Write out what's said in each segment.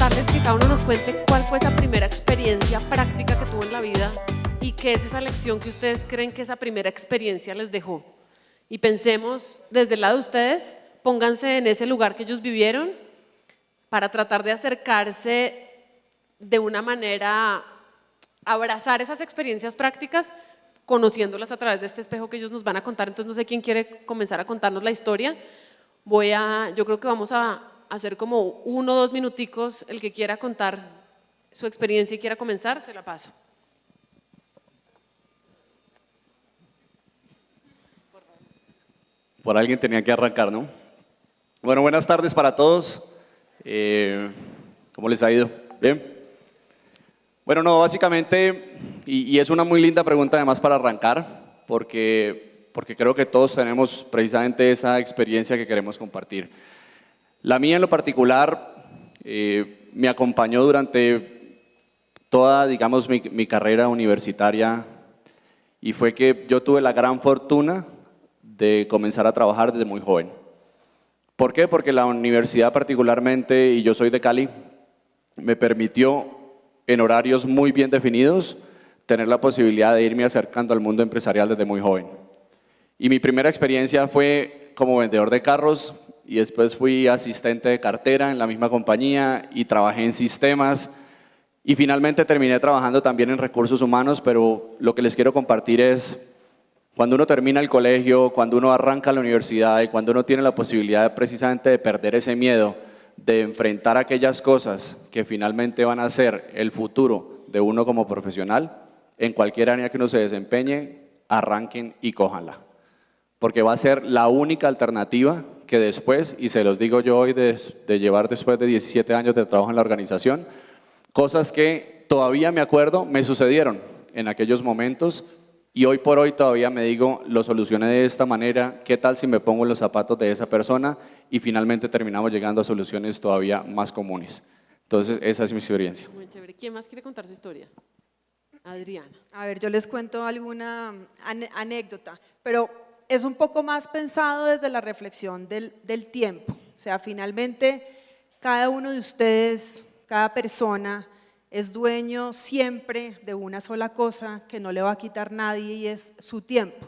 preguntarles que cada uno nos cuente cuál fue esa primera experiencia práctica que tuvo en la vida y qué es esa lección que ustedes creen que esa primera experiencia les dejó. Y pensemos desde el lado de ustedes, pónganse en ese lugar que ellos vivieron para tratar de acercarse de una manera, abrazar esas experiencias prácticas, conociéndolas a través de este espejo que ellos nos van a contar. Entonces no sé quién quiere comenzar a contarnos la historia. Yo creo que vamos a hacer como 1 o 2 minuticos, el que quiera contar su experiencia y quiera comenzar, se la paso. Por alguien tenía que arrancar, ¿no? Bueno, buenas tardes para todos. ¿Cómo les ha ido? ¿Bien? Bueno, no, básicamente, y es una muy linda pregunta además para arrancar, porque creo que todos tenemos precisamente esa experiencia que queremos compartir. La mía en lo particular me acompañó durante toda, digamos, mi carrera universitaria, y fue que yo tuve la gran fortuna de comenzar a trabajar desde muy joven. ¿Por qué? Porque la universidad particularmente, y yo soy de Cali, me permitió en horarios muy bien definidos tener la posibilidad de irme acercando al mundo empresarial desde muy joven. Y mi primera experiencia fue como vendedor de carros y después fui asistente de cartera en la misma compañía y trabajé en sistemas y finalmente terminé trabajando también en recursos humanos, pero lo que les quiero compartir es cuando uno termina el colegio, cuando uno arranca la universidad y cuando uno tiene la posibilidad precisamente de perder ese miedo, de enfrentar aquellas cosas que finalmente van a ser el futuro de uno como profesional, en cualquier área que uno se desempeñe, arranquen y cójanla. Porque va a ser la única alternativa que después, y se los digo yo hoy de llevar después de 17 años de trabajo en la organización, cosas que todavía me acuerdo me sucedieron en aquellos momentos. Y hoy por hoy todavía me digo, lo solucioné de esta manera, ¿qué tal si me pongo en los zapatos de esa persona? Y finalmente terminamos llegando a soluciones todavía más comunes. Entonces, esa es mi experiencia. Muy chévere. ¿Quién más quiere contar su historia? Adriana. A ver, yo les cuento alguna anécdota, pero es un poco más pensado desde la reflexión del tiempo. O sea, finalmente, cada uno de ustedes, cada persona, es dueño siempre de una sola cosa que no le va a quitar nadie y es su tiempo.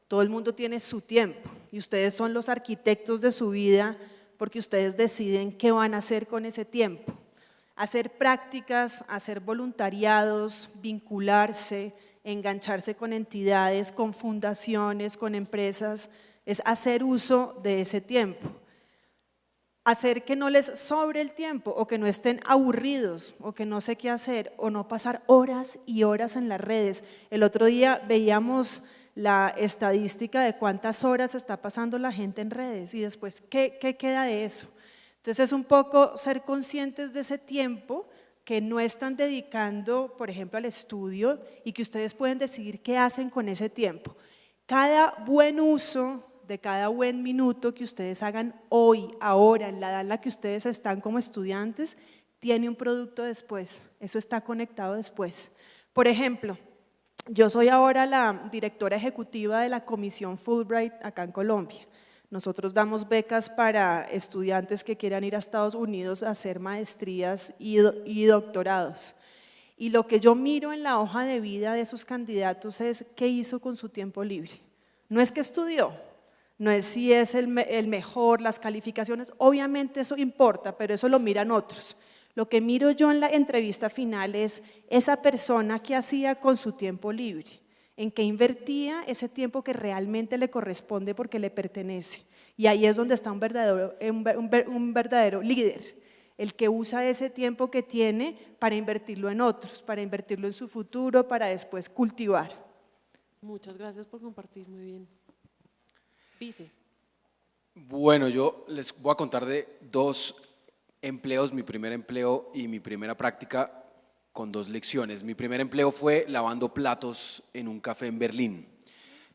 Todo el mundo tiene su tiempo y ustedes son los arquitectos de su vida porque ustedes deciden qué van a hacer con ese tiempo. Hacer prácticas, hacer voluntariados, vincularse, engancharse con entidades, con fundaciones, con empresas, es hacer uso de ese tiempo. Hacer que no les sobre el tiempo o que no estén aburridos o que no sé qué hacer o no pasar horas y horas en las redes. El otro día veíamos la estadística de cuántas horas está pasando la gente en redes y después, ¿qué queda de eso? Entonces es un poco ser conscientes de ese tiempo que no están dedicando, por ejemplo, al estudio y que ustedes pueden decidir qué hacen con ese tiempo. Cada buen uso de cada buen minuto que ustedes hagan hoy, ahora, en la edad en la que ustedes están como estudiantes, tiene un producto después, eso está conectado después. Por ejemplo, yo soy ahora la directora ejecutiva de la Comisión Fulbright acá en Colombia. Nosotros damos becas para estudiantes que quieran ir a Estados Unidos a hacer maestrías y doctorados. Y lo que yo miro en la hoja de vida de esos candidatos es qué hizo con su tiempo libre. No es que estudió, no es si es el mejor, las calificaciones, obviamente eso importa, pero eso lo miran otros. Lo que miro yo en la entrevista final es esa persona que hacía con su tiempo libre, en qué invertía ese tiempo que realmente le corresponde porque le pertenece. Y ahí es donde está un verdadero líder, el que usa ese tiempo que tiene para invertirlo en otros, para invertirlo en su futuro, para después cultivar. Muchas gracias por compartir, muy bien. Vice. Bueno, yo les voy a contar de 2 empleos, mi primer empleo y mi primera práctica con 2 lecciones. Mi primer empleo fue lavando platos en un café en Berlín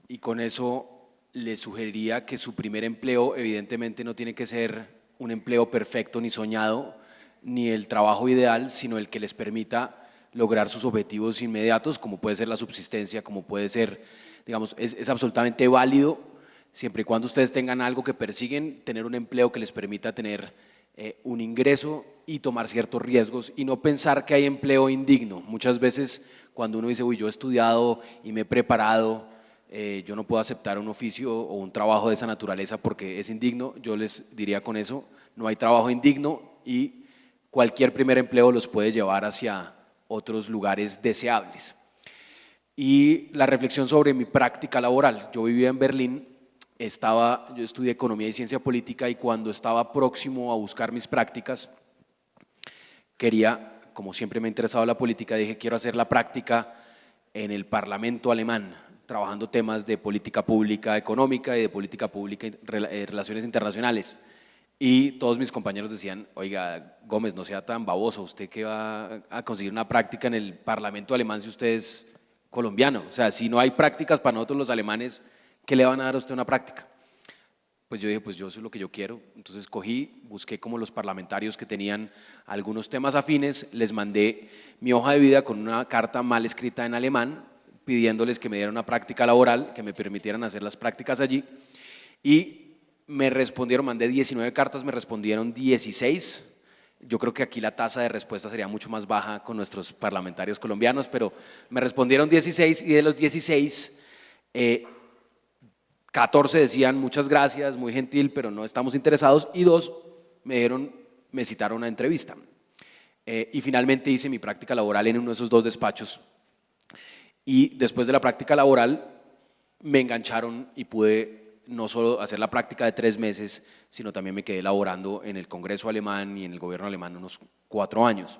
y con eso les sugeriría que su primer empleo evidentemente no tiene que ser un empleo perfecto ni soñado, ni el trabajo ideal, sino el que les permita lograr sus objetivos inmediatos, como puede ser la subsistencia, como puede ser, digamos, es absolutamente válido siempre y cuando ustedes tengan algo que persiguen, tener un empleo que les permita tener un ingreso y tomar ciertos riesgos y no pensar que hay empleo indigno. Muchas veces cuando uno dice, uy, yo he estudiado y me he preparado, yo no puedo aceptar un oficio o un trabajo de esa naturaleza porque es indigno, yo les diría con eso, no hay trabajo indigno y cualquier primer empleo los puede llevar hacia otros lugares deseables. Y la reflexión sobre mi práctica laboral. Yo vivía en Berlín, yo estudié Economía y Ciencia Política y cuando estaba próximo a buscar mis prácticas, quería, como siempre me ha interesado la política, dije quiero hacer la práctica en el Parlamento alemán, trabajando temas de política pública económica y de política pública y relaciones internacionales. Y todos mis compañeros decían, oiga, Gómez, no sea tan baboso, ¿usted qué va a conseguir una práctica en el Parlamento alemán si usted es colombiano? O sea, si no hay prácticas para nosotros los alemanes, ¿qué le van a dar a usted una práctica? Pues yo dije, pues yo eso es lo que yo quiero. Entonces busqué como los parlamentarios que tenían algunos temas afines, les mandé mi hoja de vida con una carta mal escrita en alemán, pidiéndoles que me dieran una práctica laboral, que me permitieran hacer las prácticas allí. Y me respondieron, mandé 19 cartas, me respondieron 16. Yo creo que aquí la tasa de respuesta sería mucho más baja con nuestros parlamentarios colombianos, pero me respondieron 16 y de los 16, 14 decían muchas gracias, muy gentil, pero no estamos interesados, y 2 me citaron a una entrevista. Y finalmente hice mi práctica laboral en uno de esos 2 despachos. Y después de la práctica laboral me engancharon y pude no solo hacer la práctica de 3 meses, sino también me quedé laborando en el Congreso alemán y en el gobierno alemán unos 4 años.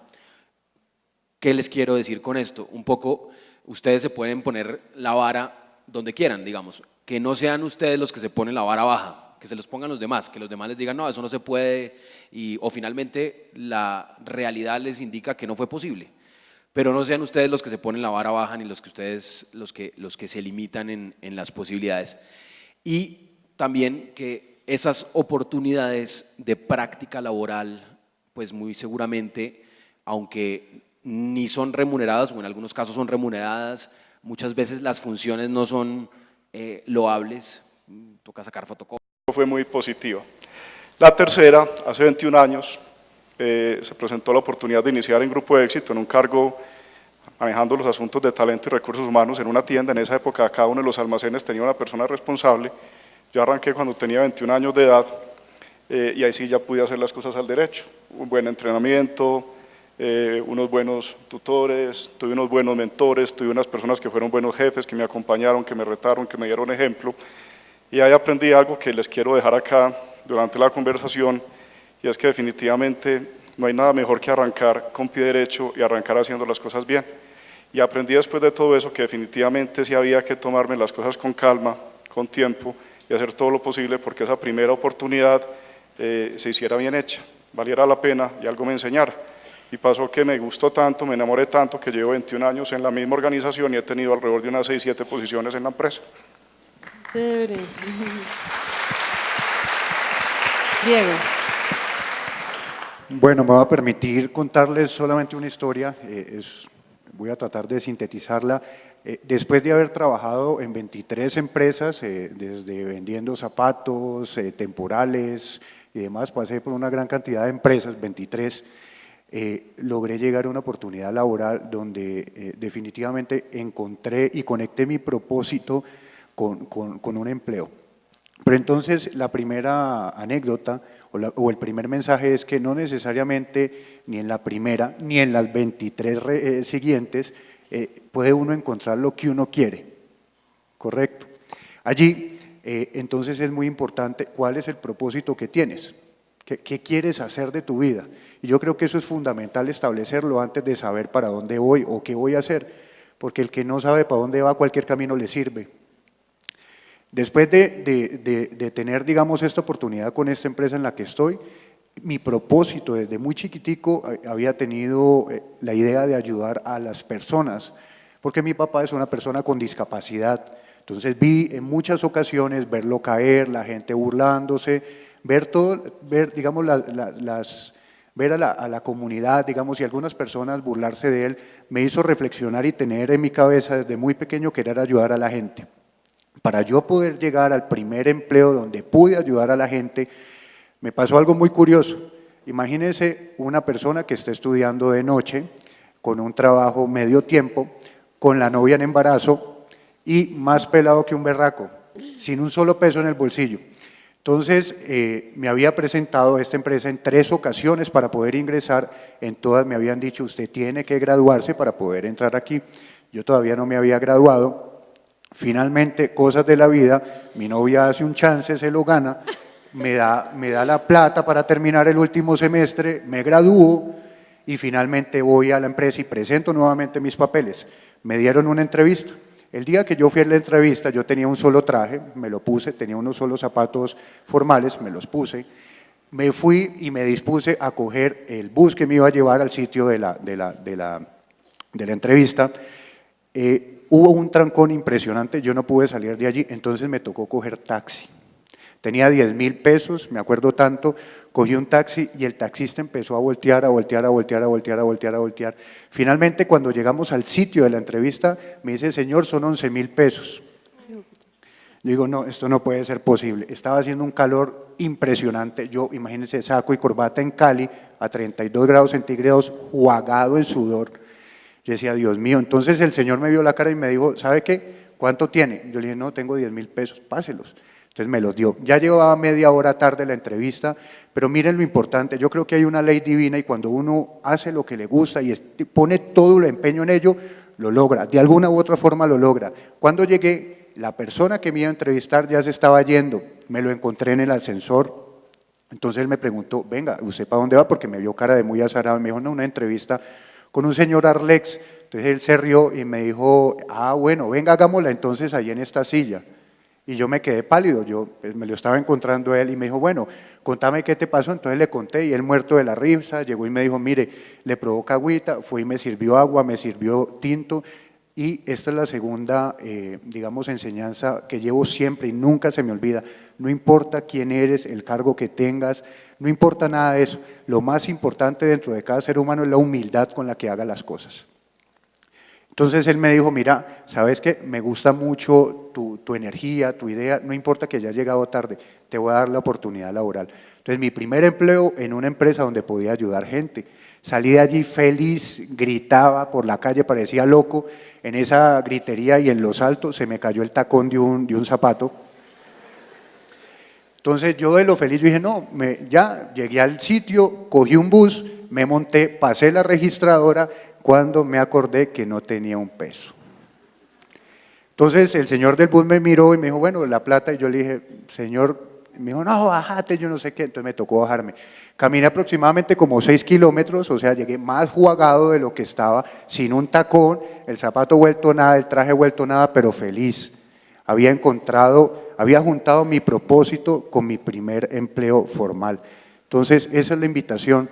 ¿Qué les quiero decir con esto? Un poco, ustedes se pueden poner la vara donde quieran, digamos, que no sean ustedes los que se ponen la vara baja, que se los pongan los demás, que los demás les digan, no, eso no se puede, o finalmente la realidad les indica que no fue posible. Pero no sean ustedes los que se ponen la vara baja ni los que se limitan en las posibilidades. Y también que esas oportunidades de práctica laboral, pues muy seguramente, aunque ni son remuneradas, o en algunos casos son remuneradas, muchas veces las funciones no son loables, toca sacar fotocopias. Fue muy positiva. La tercera, hace 21 años, se presentó la oportunidad de iniciar en Grupo Éxito en un cargo manejando los asuntos de talento y recursos humanos en una tienda. En esa época cada uno de los almacenes tenía una persona responsable. Yo arranqué cuando tenía 21 años de edad y ahí sí ya pude hacer las cosas al derecho. Un buen entrenamiento, unos buenos tutores, tuve unos buenos mentores, tuve unas personas que fueron buenos jefes, que me acompañaron, que me retaron, que me dieron ejemplo. Y ahí aprendí algo que les quiero dejar acá durante la conversación, y es que definitivamente no hay nada mejor que arrancar con pie derecho y arrancar haciendo las cosas bien. Y aprendí después de todo eso que definitivamente sí había que tomarme las cosas con calma, con tiempo, y hacer todo lo posible porque esa primera oportunidad se hiciera bien hecha, valiera la pena y algo me enseñara. Y pasó que me gustó tanto, me enamoré tanto, que llevo 21 años en la misma organización y he tenido alrededor de unas 6-7 posiciones en la empresa. Chévere. Diego. Bueno, me va a permitir contarles solamente una historia, voy a tratar de sintetizarla. Después de haber trabajado en 23 empresas, desde vendiendo zapatos, temporales y demás, pasé por una gran cantidad de empresas, 23, logré llegar a una oportunidad laboral donde definitivamente encontré y conecté mi propósito con un empleo. Pero entonces la primera anécdota o el primer mensaje es que no necesariamente ni en la primera ni en las 23 siguientes puede uno encontrar lo que uno quiere, ¿correcto? Allí entonces es muy importante cuál es el propósito que tienes, qué quieres hacer de tu vida. Y yo creo que eso es fundamental establecerlo antes de saber para dónde voy o qué voy a hacer, porque el que no sabe para dónde va, cualquier camino le sirve. Después de tener, digamos, esta oportunidad con esta empresa en la que estoy, mi propósito desde muy chiquitico había tenido la idea de ayudar a las personas, porque mi papá es una persona con discapacidad. Entonces vi en muchas ocasiones verlo caer, la gente burlándose, ver digamos, ver a la comunidad, digamos, y algunas personas burlarse de él, me hizo reflexionar y tener en mi cabeza desde muy pequeño querer ayudar a la gente. Para yo poder llegar al primer empleo donde pude ayudar a la gente, me pasó algo muy curioso. Imagínese una persona que está estudiando de noche, con un trabajo medio tiempo, con la novia en embarazo y más pelado que un berraco, sin un solo peso en el bolsillo. Entonces, me había presentado a esta empresa en 3 ocasiones para poder ingresar, en todas me habían dicho, usted tiene que graduarse para poder entrar aquí. Yo todavía no me había graduado. Finalmente, cosas de la vida, mi novia hace un chance, se lo gana, me da la plata para terminar el último semestre, me gradúo y finalmente voy a la empresa y presento nuevamente mis papeles. Me dieron una entrevista. El día que yo fui a la entrevista, yo tenía un solo traje, me lo puse, tenía unos solos zapatos formales, me los puse, me fui y me dispuse a coger el bus que me iba a llevar al sitio de la entrevista. Hubo un trancón impresionante, yo no pude salir de allí, entonces me tocó coger taxi. Tenía 10.000 pesos, me acuerdo tanto, cogí un taxi y el taxista empezó a voltear, a voltear, a voltear, a voltear, a voltear, a voltear. Finalmente, cuando llegamos al sitio de la entrevista, me dice, señor, son 11.000 pesos. Yo digo, no, esto no puede ser posible. Estaba haciendo un calor impresionante, yo, imagínense, saco y corbata en Cali, a 32 grados centígrados, jugado en sudor. Yo decía, Dios mío, entonces el señor me vio la cara y me dijo, ¿sabe qué? ¿Cuánto tiene? Yo le dije, no, tengo 10.000 pesos, páselos. Entonces me los dio. Ya llevaba media hora tarde la entrevista, pero miren lo importante, yo creo que hay una ley divina y cuando uno hace lo que le gusta y pone todo el empeño en ello, lo logra, de alguna u otra forma lo logra. Cuando llegué, la persona que me iba a entrevistar ya se estaba yendo, me lo encontré en el ascensor, entonces él me preguntó, venga, ¿usted para dónde va? Porque me vio cara de muy azarado, me dijo, no, una entrevista con un señor Arlex. Entonces él se rió y me dijo, bueno, venga, hagámosla entonces ahí en esta silla. Y yo me quedé pálido, yo me lo estaba encontrando él y me dijo, bueno, contame qué te pasó. Entonces le conté y él muerto de la risa, llegó y me dijo, mire, le provoca agüita, fue y me sirvió agua, me sirvió tinto. Y esta es la segunda, digamos, enseñanza que llevo siempre y nunca se me olvida. No importa quién eres, el cargo que tengas, no importa nada de eso. Lo más importante dentro de cada ser humano es la humildad con la que haga las cosas. Entonces él me dijo, mira, ¿sabes qué? Me gusta mucho tu energía, tu idea, no importa que hayas llegado tarde, te voy a dar la oportunidad laboral. Entonces mi primer empleo en una empresa donde podía ayudar gente. Salí de allí feliz, gritaba por la calle, parecía loco, en esa gritería y en los saltos se me cayó el tacón de un zapato. Entonces yo de lo feliz yo dije, no, ya llegué al sitio, cogí un bus, me monté, pasé la registradora, cuando me acordé que no tenía un peso. Entonces el señor del bus me miró y me dijo, bueno, la plata, y yo le dije, señor, me dijo, no, bájate, yo no sé qué, entonces me tocó bajarme. Caminé aproximadamente como 6 kilómetros, o sea, llegué más jugado de lo que estaba, sin un tacón, el zapato vuelto nada, el traje vuelto nada, pero feliz. Había juntado mi propósito con mi primer empleo formal. Entonces, esa es la invitación.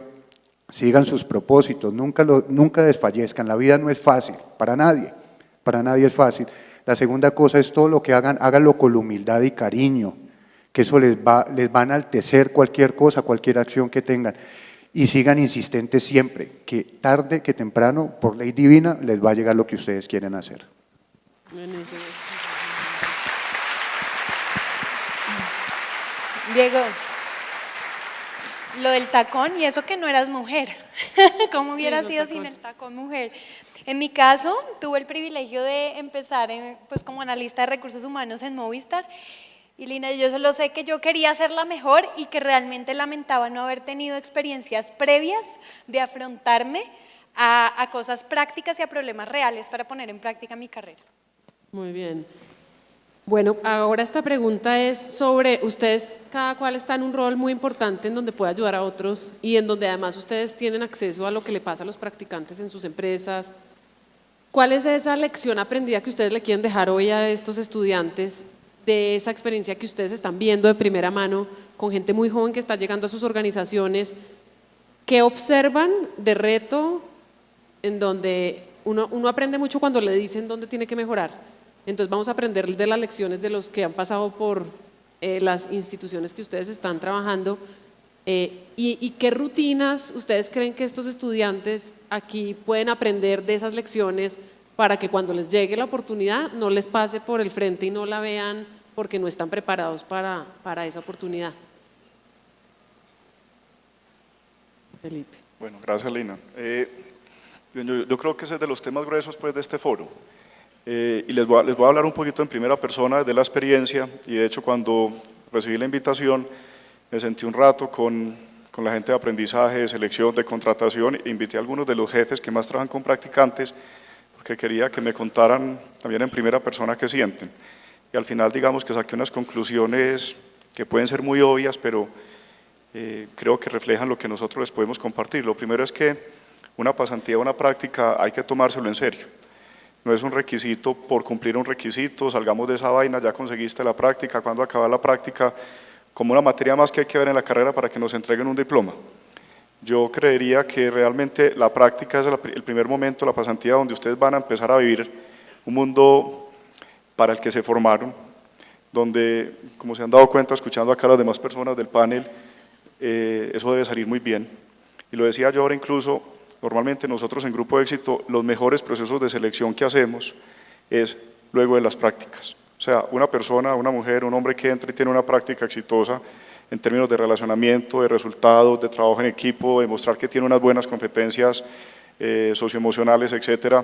Sigan sus propósitos, nunca desfallezcan, la vida no es fácil, para nadie es fácil. La segunda cosa es todo lo que hagan, háganlo con humildad y cariño, que eso les va a enaltecer cualquier cosa, cualquier acción que tengan. Y sigan insistentes siempre, que tarde que temprano, por ley divina, les va a llegar lo que ustedes quieren hacer. Buenísimo. Diego, lo del tacón y eso que no eras mujer, ¿cómo hubiera Sí, sido tacón. sin el tacón mujer? En mi caso, tuve el privilegio de empezar pues, como analista de recursos humanos en Movistar y Lina, yo solo sé que yo quería ser la mejor y que realmente lamentaba no haber tenido experiencias previas de afrontarme a cosas prácticas y a problemas reales para poner en práctica mi carrera. Muy bien. Bueno, ahora esta pregunta es sobre ustedes, cada cual está en un rol muy importante en donde puede ayudar a otros y en donde además ustedes tienen acceso a lo que le pasa a los practicantes en sus empresas. ¿Cuál es esa lección aprendida que ustedes le quieren dejar hoy a estos estudiantes de esa experiencia que ustedes están viendo de primera mano con gente muy joven que está llegando a sus organizaciones? ¿Qué observan de reto en donde uno aprende mucho cuando le dicen dónde tiene que mejorar? Entonces vamos a aprender de las lecciones de los que han pasado por las instituciones que ustedes están trabajando y qué rutinas ustedes creen que estos estudiantes aquí pueden aprender de esas lecciones para que cuando les llegue la oportunidad no les pase por el frente y no la vean porque no están preparados para esa oportunidad. Felipe. Bueno, gracias, Lina. Yo creo que ese es de los temas gruesos pues, de este foro. Y les voy a hablar un poquito en primera persona de la experiencia, y de hecho cuando recibí la invitación me sentí un rato con la gente de aprendizaje, de selección, de contratación, e invité a algunos de los jefes que más trabajan con practicantes, porque quería que me contaran también en primera persona qué sienten. Y al final digamos que saqué unas conclusiones que pueden ser muy obvias, pero creo que reflejan lo que nosotros les podemos compartir. Lo primero es que una pasantía, una práctica, hay que tomárselo en serio. No es un requisito por cumplir un requisito, salgamos de esa vaina, ya conseguiste la práctica, cuando acaba la práctica, como una materia más que hay que ver en la carrera para que nos entreguen un diploma. Yo creería que realmente la práctica es el primer momento, la pasantía, donde ustedes van a empezar a vivir un mundo para el que se formaron, donde, como se han dado cuenta escuchando acá a las demás personas del panel, eso debe salir muy bien. Y lo decía yo ahora incluso, normalmente nosotros en Grupo Éxito, los mejores procesos de selección que hacemos es luego de las prácticas. O sea, una persona, una mujer, un hombre que entra y tiene una práctica exitosa en términos de relacionamiento, de resultados, de trabajo en equipo, de mostrar que tiene unas buenas competencias socioemocionales, etcétera,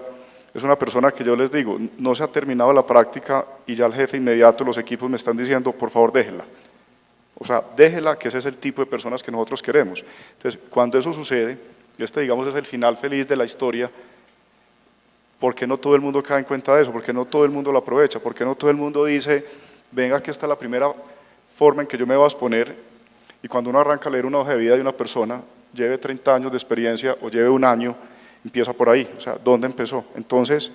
es una persona que yo les digo, no se ha terminado la práctica y ya el jefe inmediato, los equipos me están diciendo, por favor déjela. O sea, déjela, que ese es el tipo de personas que nosotros queremos. Entonces, cuando eso sucede, y este digamos es el final feliz de la historia, ¿por qué no todo el mundo cae en cuenta de eso? ¿Por qué no todo el mundo lo aprovecha? ¿Por qué no todo el mundo dice, venga que esta es la primera forma en que yo me voy a exponer? Y cuando uno arranca a leer una hoja de vida de una persona, lleve 30 años de experiencia o lleve un año, empieza por ahí, o sea, ¿dónde empezó? Entonces,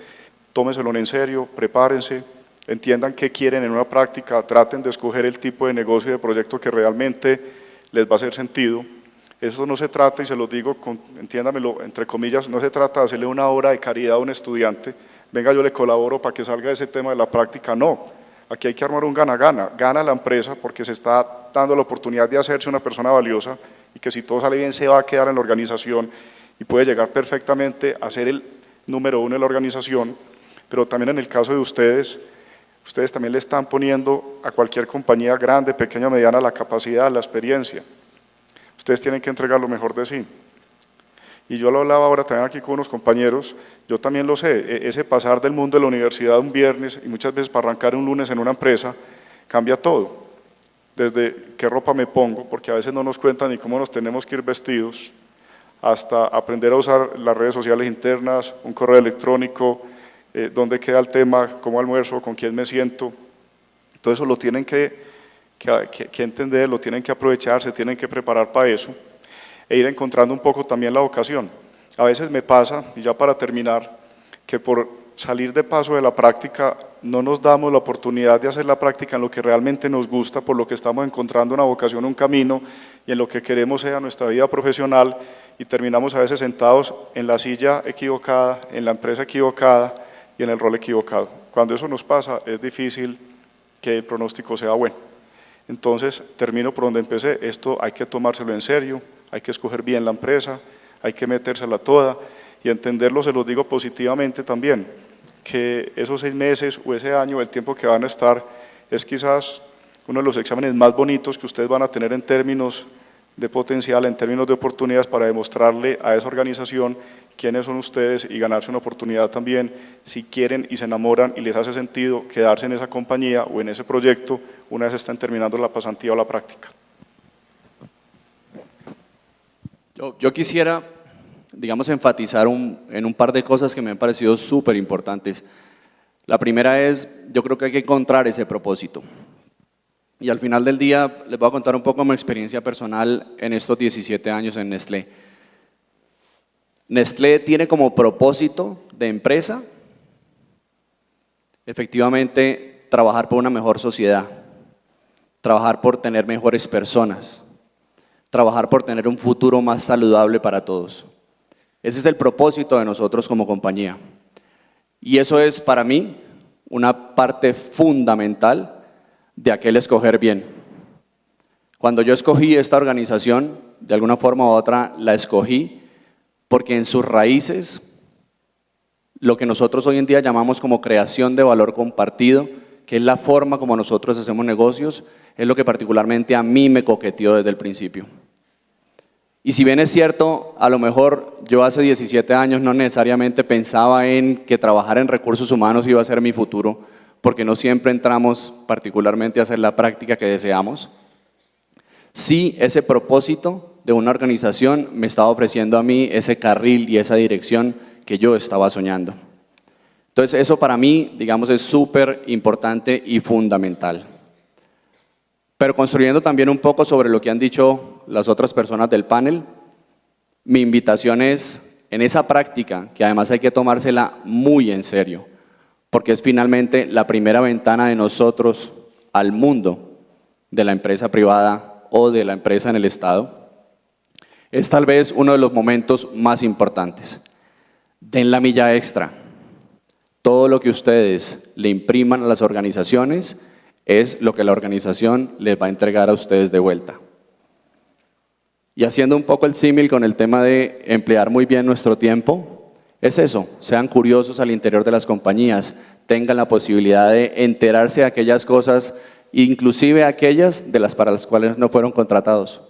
tómenselo en serio, prepárense, entiendan qué quieren en una práctica, traten de escoger el tipo de negocio y de proyecto que realmente les va a hacer sentido. Eso no se trata, y se los digo, entiéndamelo, entre comillas, no se trata de hacerle una obra de caridad a un estudiante, venga yo le colaboro para que salga ese tema de la práctica, no. Aquí hay que armar un gana-gana, gana la empresa porque se está dando la oportunidad de hacerse una persona valiosa y que si todo sale bien se va a quedar en la organización y puede llegar perfectamente a ser el número uno de la organización, pero también en el caso de ustedes también le están poniendo a cualquier compañía grande, pequeña, mediana, la capacidad, la experiencia. Ustedes tienen que entregar lo mejor de sí. Y yo lo hablaba ahora también aquí con unos compañeros, yo también lo sé, ese pasar del mundo de la universidad un viernes y muchas veces para arrancar un lunes en una empresa, cambia todo. Desde qué ropa me pongo, porque a veces no nos cuentan ni cómo nos tenemos que ir vestidos, hasta aprender a usar las redes sociales internas, un correo electrónico, dónde queda el tema, cómo almuerzo, con quién me siento. Todo eso lo tienen que entender, lo tienen que aprovechar, se tienen que preparar para eso e ir encontrando un poco también la vocación. A veces me pasa, y ya para terminar, que por salir de paso de la práctica no nos damos la oportunidad de hacer la práctica en lo que realmente nos gusta, por lo que estamos encontrando una vocación, un camino, y en lo que queremos sea nuestra vida profesional, y terminamos a veces sentados en la silla equivocada, en la empresa equivocada y en el rol equivocado. Cuando eso nos pasa es difícil que el pronóstico sea bueno. Entonces, termino por donde empecé, esto hay que tomárselo en serio, hay que escoger bien la empresa, hay que metérsela toda y entenderlo, se los digo positivamente también, que esos 6 meses o ese año, el tiempo que van a estar, es quizás uno de los exámenes más bonitos que ustedes van a tener en términos de potencial, en términos de oportunidades para demostrarle a esa organización quiénes son ustedes y ganarse una oportunidad también, si quieren y se enamoran y les hace sentido quedarse en esa compañía o en ese proyecto una vez estén terminando la pasantía o la práctica. Yo quisiera, digamos, enfatizar en un par de cosas que me han parecido súper importantes. La primera es, yo creo que hay que encontrar ese propósito. Y al final del día les voy a contar un poco mi experiencia personal en estos 17 años en Nestlé. Nestlé tiene como propósito de empresa, efectivamente, trabajar por una mejor sociedad, trabajar por tener mejores personas, trabajar por tener un futuro más saludable para todos. Ese es el propósito de nosotros como compañía. Y eso es para mí una parte fundamental de aquel escoger bien. Cuando yo escogí esta organización, de alguna forma u otra la escogí porque en sus raíces, lo que nosotros hoy en día llamamos como creación de valor compartido, que es la forma como nosotros hacemos negocios, es lo que particularmente a mí me coqueteó desde el principio. Y si bien es cierto, a lo mejor yo hace 17 años no necesariamente pensaba en que trabajar en recursos humanos iba a ser mi futuro, porque no siempre entramos particularmente a hacer la práctica que deseamos, sí ese propósito de una organización me estaba ofreciendo a mí ese carril y esa dirección que yo estaba soñando. Entonces eso para mí, digamos, es súper importante y fundamental. Pero construyendo también un poco sobre lo que han dicho las otras personas del panel, mi invitación es, en esa práctica, que además hay que tomársela muy en serio, porque es finalmente la primera ventana de nosotros al mundo de la empresa privada o de la empresa en el Estado, es tal vez uno de los momentos más importantes. Den la milla extra. Todo lo que ustedes le impriman a las organizaciones es lo que la organización les va a entregar a ustedes de vuelta. Y haciendo un poco el símil con el tema de emplear muy bien nuestro tiempo, es eso, sean curiosos al interior de las compañías, tengan la posibilidad de enterarse de aquellas cosas, inclusive aquellas para las cuales no fueron contratados,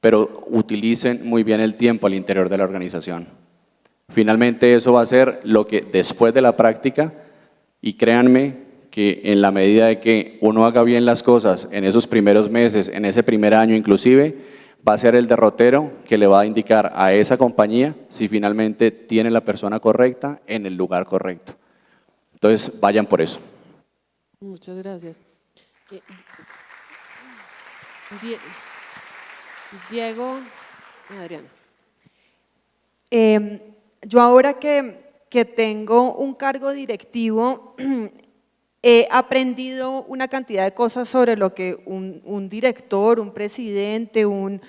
pero utilicen muy bien el tiempo al interior de la organización. Finalmente eso va a ser lo que después de la práctica, y créanme que en la medida de que uno haga bien las cosas en esos primeros meses, en ese primer año inclusive, va a ser el derrotero que le va a indicar a esa compañía si finalmente tiene la persona correcta en el lugar correcto. Entonces, vayan por eso. Muchas gracias. Diego, Adriana. Yo ahora que tengo un cargo directivo, he aprendido una cantidad de cosas sobre lo que un director, un presidente, un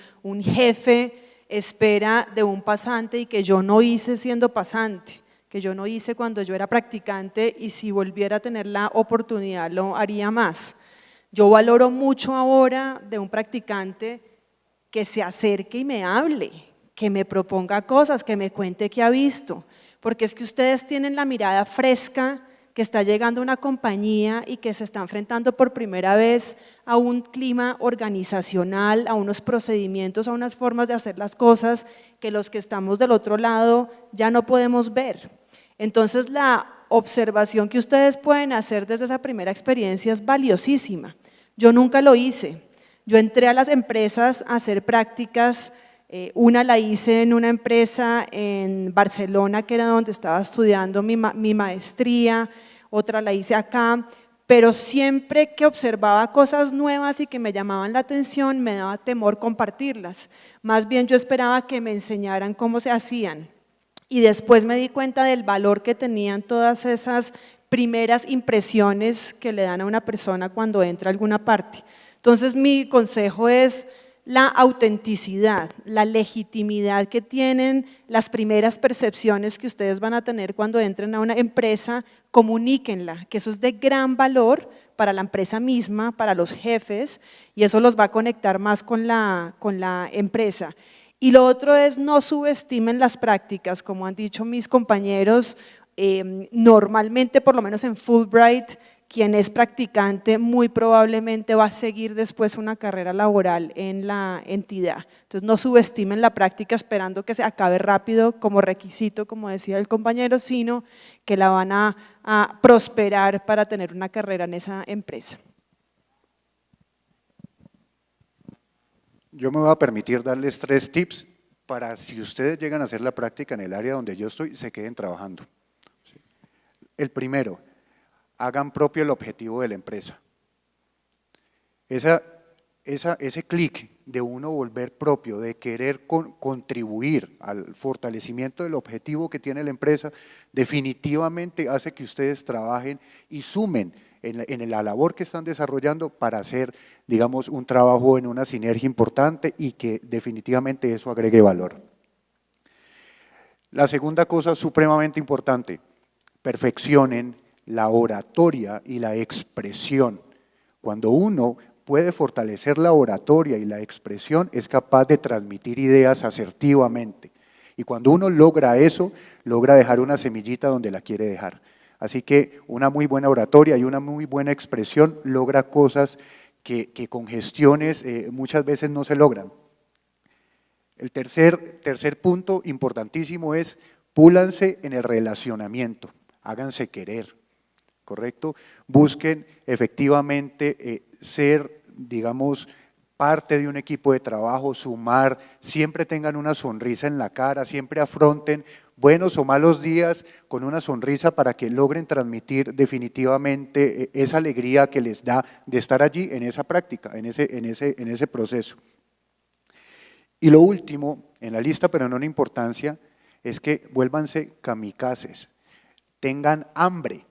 jefe espera de un pasante y que yo no hice siendo pasante, que yo no hice cuando yo era practicante, y si volviera a tener la oportunidad lo haría más. Yo valoro mucho ahora de un practicante que se acerque y me hable, que me proponga cosas, que me cuente qué ha visto, porque es que ustedes tienen la mirada fresca, que está llegando a una compañía y que se está enfrentando por primera vez a un clima organizacional, a unos procedimientos, a unas formas de hacer las cosas que los que estamos del otro lado ya no podemos ver. Entonces la observación que ustedes pueden hacer desde esa primera experiencia es valiosísima. Yo nunca lo hice. Yo entré a las empresas a hacer prácticas. Una la hice en una empresa en Barcelona, que era donde estaba estudiando mi maestría, otra la hice acá, pero siempre que observaba cosas nuevas y que me llamaban la atención, me daba temor compartirlas. Más bien yo esperaba que me enseñaran cómo se hacían. Y después me di cuenta del valor que tenían todas esas primeras impresiones que le dan a una persona cuando entra a alguna parte. Entonces mi consejo es la autenticidad, la legitimidad que tienen las primeras percepciones que ustedes van a tener cuando entren a una empresa, comuníquenla, que eso es de gran valor para la empresa misma, para los jefes, y eso los va a conectar más con la empresa. Y lo otro es no subestimen las prácticas, como han dicho mis compañeros, normalmente, por lo menos en Fulbright, quien es practicante muy probablemente va a seguir después una carrera laboral en la entidad. Entonces no subestimen la práctica esperando que se acabe rápido como requisito, como decía el compañero, sino que la van a prosperar para tener una carrera en esa empresa. Yo me voy a permitir darles 3 tips para si ustedes llegan a hacer la práctica en el área donde yo estoy, se queden trabajando. El primero, hagan propio el objetivo de la empresa. Ese clic de uno volver propio, de querer contribuir al fortalecimiento del objetivo que tiene la empresa, definitivamente hace que ustedes trabajen y sumen en la labor que están desarrollando para hacer, digamos, un trabajo en una sinergia importante y que definitivamente eso agregue valor. La segunda cosa supremamente importante, perfeccionen la oratoria y la expresión. Cuando uno puede fortalecer la oratoria y la expresión, es capaz de transmitir ideas asertivamente. Y cuando uno logra eso, logra dejar una semillita donde la quiere dejar. Así que una muy buena oratoria y una muy buena expresión logra cosas que con gestiones muchas veces no se logran. El tercer punto importantísimo es púlanse en el relacionamiento, háganse querer, ¿correcto? Busquen efectivamente ser, digamos, parte de un equipo de trabajo, sumar, siempre tengan una sonrisa en la cara, siempre afronten buenos o malos días con una sonrisa para que logren transmitir definitivamente esa alegría que les da de estar allí en esa práctica, en ese proceso. Y lo último, en la lista pero no en importancia, es que vuélvanse kamikazes, tengan hambre,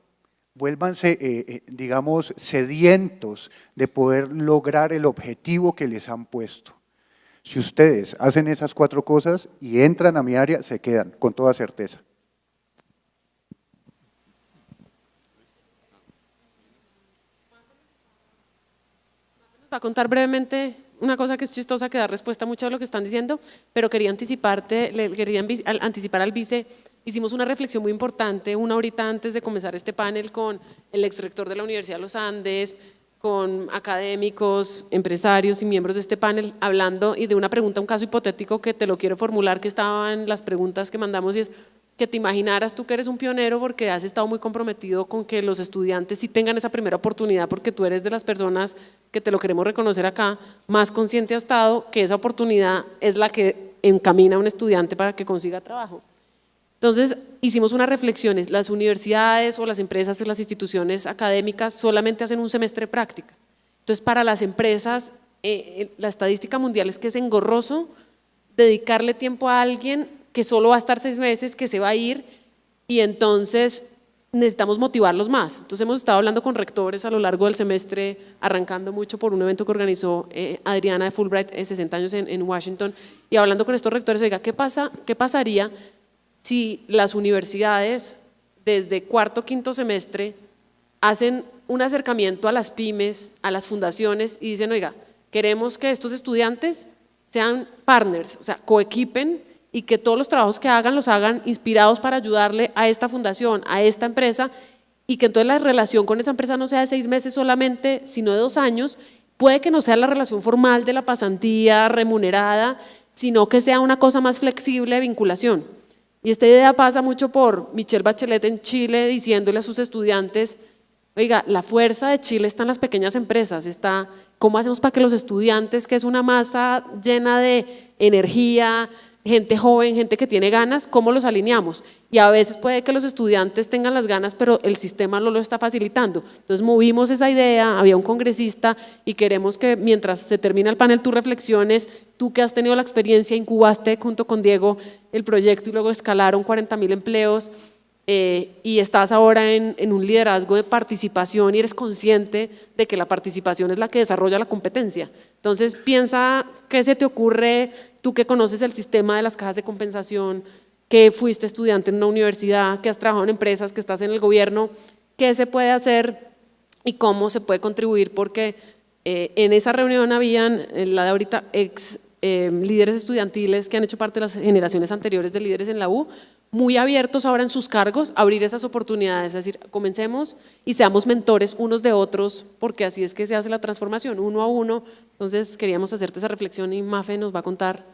vuélvanse, digamos, sedientos de poder lograr el objetivo que les han puesto. Si ustedes hacen esas 4 cosas y entran a mi área, se quedan, con toda certeza. Va a contar brevemente una cosa que es chistosa, que da respuesta a mucho de lo que están diciendo, pero quería anticipar al vice. Hicimos una reflexión muy importante una horita antes de comenzar este panel con el exrector de la Universidad de los Andes, con académicos, empresarios y miembros de este panel, hablando y de una pregunta, un caso hipotético que te lo quiero formular, que estaba en las preguntas que mandamos, y es que te imaginaras tú que eres un pionero porque has estado muy comprometido con que los estudiantes sí tengan esa primera oportunidad, porque tú eres de las personas que te lo queremos reconocer acá, más consciente has estado que esa oportunidad es la que encamina a un estudiante para que consiga trabajo. Entonces, hicimos unas reflexiones, las universidades o las empresas o las instituciones académicas solamente hacen un semestre de práctica. Entonces, para las empresas, la estadística mundial es que es engorroso dedicarle tiempo a alguien que solo va a estar 6 meses, que se va a ir, y entonces necesitamos motivarlos más. Entonces, hemos estado hablando con rectores a lo largo del semestre, arrancando mucho por un evento que organizó Adriana de Fulbright, 60 años en Washington, y hablando con estos rectores, oiga, ¿qué pasaría si las universidades desde 4º, 5º semestre hacen un acercamiento a las pymes, a las fundaciones y dicen, oiga, queremos que estos estudiantes sean partners, o sea, coequipen y que todos los trabajos que hagan los hagan inspirados para ayudarle a esta fundación, a esta empresa, y que entonces la relación con esa empresa no sea de 6 meses solamente, sino de 2 años, puede que no sea la relación formal de la pasantía remunerada, sino que sea una cosa más flexible de vinculación. Y esta idea pasa mucho por Michelle Bachelet en Chile diciéndole a sus estudiantes, oiga, la fuerza de Chile está en las pequeñas empresas, está cómo hacemos para que los estudiantes, que es una masa llena de energía, gente joven, gente que tiene ganas, cómo los alineamos. Y a veces puede que los estudiantes tengan las ganas, pero el sistema no lo está facilitando. Entonces movimos esa idea, había un congresista y queremos que mientras se termina el panel, tú reflexiones, tú que has tenido la experiencia, incubaste junto con Diego el proyecto y luego escalaron 40.000 empleos y estás ahora en un liderazgo de participación y eres consciente de que la participación es la que desarrolla la competencia. Entonces piensa qué se te ocurre, tú que conoces el sistema de las cajas de compensación, que fuiste estudiante en una universidad, que has trabajado en empresas, que estás en el gobierno, qué se puede hacer y cómo se puede contribuir, porque en esa reunión habían, la de ahorita, líderes estudiantiles que han hecho parte de las generaciones anteriores de líderes en la U, muy abiertos ahora en sus cargos a abrir esas oportunidades, es decir, comencemos y seamos mentores unos de otros, porque así es que se hace la transformación, uno a uno. Entonces queríamos hacerte esa reflexión y Mafe nos va a contar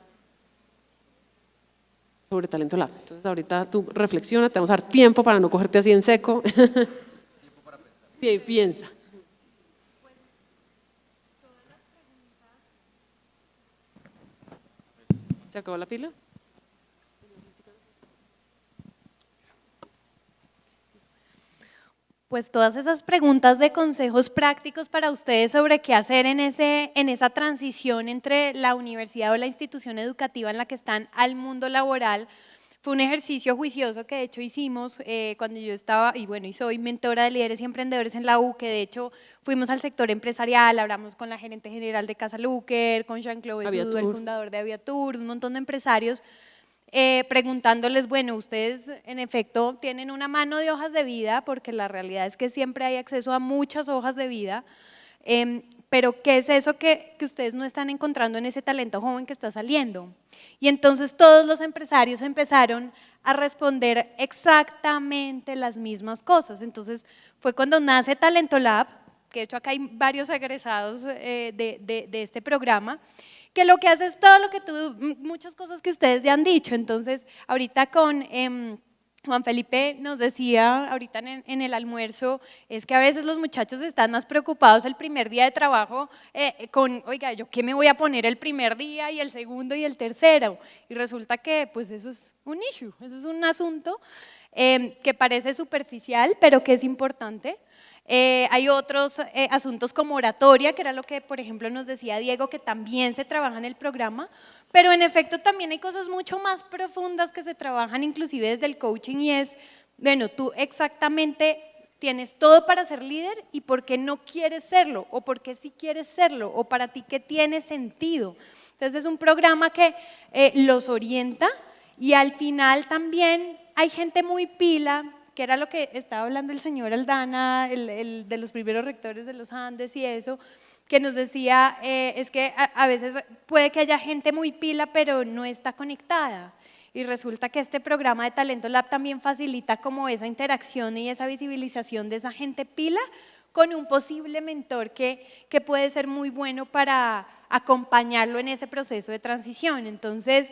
sobre Talento Lab. Entonces ahorita tú reflexiona, te vamos a dar tiempo para no cogerte así en seco. Tiempo para pensar. Sí, piensa. ¿Se acabó la pila? Pues todas esas preguntas de consejos prácticos para ustedes sobre qué hacer en esa transición entre la universidad o la institución educativa en la que están al mundo laboral, fue un ejercicio juicioso que de hecho hicimos cuando yo estaba, y soy mentora de líderes y emprendedores en la U, que de hecho fuimos al sector empresarial, hablamos con la gerente general de Casa Luker, con Jean-Claude Besudo, el fundador de Aviatur, un montón de empresarios, preguntándoles, bueno, ustedes en efecto tienen una mano de hojas de vida, porque la realidad es que siempre hay acceso a muchas hojas de vida, pero ¿qué es eso que ustedes no están encontrando en ese talento joven que está saliendo? Y entonces todos los empresarios empezaron a responder exactamente las mismas cosas. Entonces fue cuando nace Talento Lab, que de hecho acá hay varios egresados de este programa, que lo que hace es todo lo que muchas cosas que ustedes ya han dicho. Entonces, ahorita con Juan Felipe nos decía, ahorita en el almuerzo, es que a veces los muchachos están más preocupados el primer día de trabajo oiga, ¿yo qué me voy a poner el primer día y el segundo y el tercero? Y resulta que pues eso es un issue, eso es un asunto que parece superficial, pero que es importante. Hay otros asuntos como oratoria, que era lo que, por ejemplo, nos decía Diego, que también se trabaja en el programa, pero en efecto también hay cosas mucho más profundas que se trabajan inclusive desde el coaching y es, bueno, tú exactamente tienes todo para ser líder y por qué no quieres serlo, o por qué sí quieres serlo, o para ti qué tiene sentido. Entonces es un programa que los orienta y al final también hay gente muy pila, que era lo que estaba hablando el señor Aldana, el de los primeros rectores de los Andes y eso, que nos decía, es que a veces puede que haya gente muy pila, pero no está conectada. Y resulta que este programa de Talento Lab también facilita como esa interacción y esa visibilización de esa gente pila con un posible mentor que puede ser muy bueno para acompañarlo en ese proceso de transición. Entonces,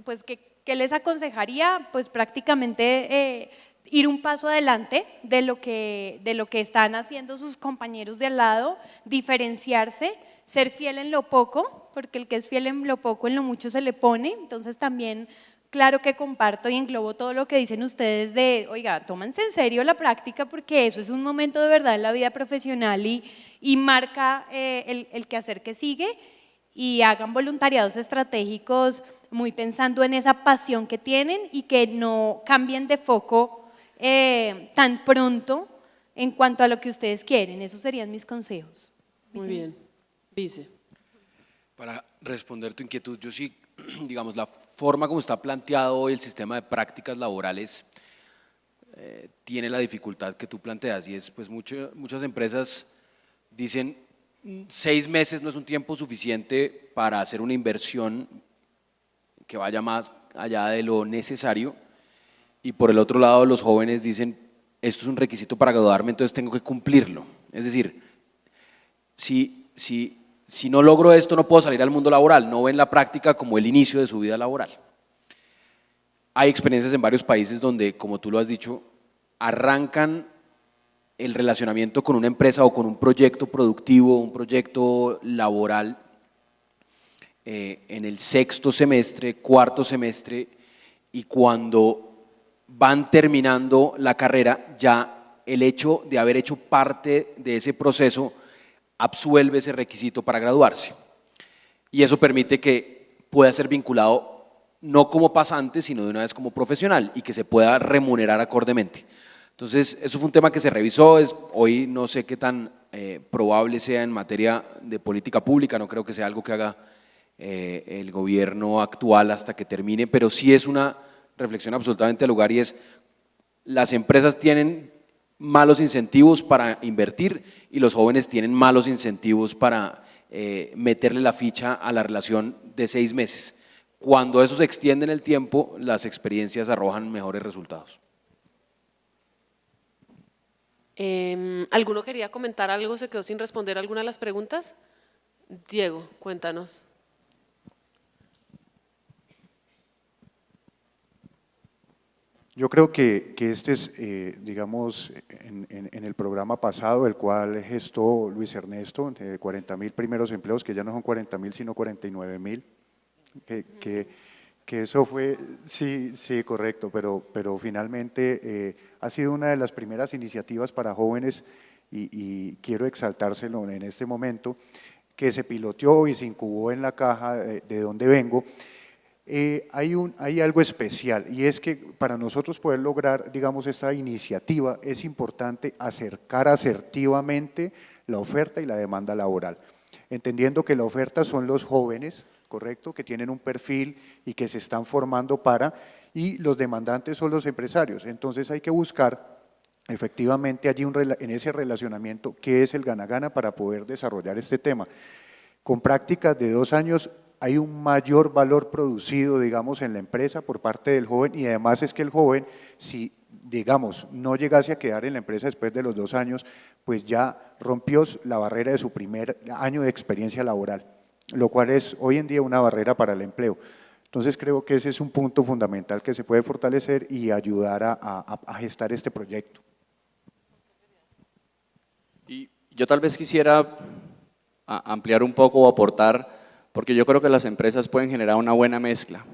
pues, ¿qué les aconsejaría? Pues prácticamente ir un paso adelante de lo que están haciendo sus compañeros de al lado, diferenciarse, ser fiel en lo poco, porque el que es fiel en lo poco, en lo mucho se le pone. Entonces también, claro que comparto y englobo todo lo que dicen ustedes de, oiga, tómense en serio la práctica porque eso es un momento de verdad en la vida profesional y marca el quehacer que sigue, y hagan voluntariados estratégicos muy pensando en esa pasión que tienen y que no cambien de foco tan pronto en cuanto a lo que ustedes quieren. Esos serían mis consejos. Muy bien. Vice. Para responder tu inquietud, yo sí, digamos, la forma como está planteado el sistema de prácticas laborales tiene la dificultad que tú planteas y es, pues muchas empresas dicen 6 meses no es un tiempo suficiente para hacer una inversión que vaya más allá de lo necesario, y por el otro lado los jóvenes dicen esto es un requisito para graduarme, entonces tengo que cumplirlo. Es decir, si no logro esto no puedo salir al mundo laboral, no ven la práctica como el inicio de su vida laboral. Hay experiencias en varios países donde, como tú lo has dicho, arrancan el relacionamiento con una empresa o con un proyecto productivo, un proyecto laboral en el 6º semestre, 4º semestre, y cuando van terminando la carrera ya el hecho de haber hecho parte de ese proceso absuelve ese requisito para graduarse, y eso permite que pueda ser vinculado no como pasante sino de una vez como profesional y que se pueda remunerar acordemente. Entonces eso fue un tema que se revisó, hoy no sé qué tan probable sea en materia de política pública, no creo que sea algo que haga el gobierno actual hasta que termine, pero sí es una reflexión absolutamente al lugar, y es las empresas tienen malos incentivos para invertir y los jóvenes tienen malos incentivos para meterle la ficha a la relación de 6 meses. Cuando eso se extiende en el tiempo, las experiencias arrojan mejores resultados. ¿Alguno quería comentar algo? ¿Se quedó sin responder alguna de las preguntas? Diego, cuéntanos. Yo creo que este es, digamos, en el programa pasado, el cual gestó Luis Ernesto, de 40.000 primeros empleos, que ya no son 40.000 sino 49.000, que eso fue, sí, correcto, pero finalmente ha sido una de las primeras iniciativas para jóvenes y quiero exaltárselo en este momento, que se piloteó y se incubó en la caja de donde vengo. Hay algo especial, y es que para nosotros poder lograr, digamos, esta iniciativa es importante acercar asertivamente la oferta y la demanda laboral, entendiendo que la oferta son los jóvenes, correcto, que tienen un perfil y que se están formando y los demandantes son los empresarios. Entonces hay que buscar efectivamente allí en ese relacionamiento qué es el gana-gana para poder desarrollar este tema. Con prácticas de 2 años hay un mayor valor producido, digamos, en la empresa por parte del joven, y además es que el joven, si, digamos, no llegase a quedar en la empresa después de los 2 años, pues ya rompió la barrera de su primer año de experiencia laboral. lo cual es hoy en día una barrera para el empleo. Entonces creo que ese es un punto fundamental que se puede fortalecer y ayudar a gestar este proyecto. Y yo tal vez quisiera ampliar un poco o aportar, porque yo creo que las empresas pueden generar una buena mezcla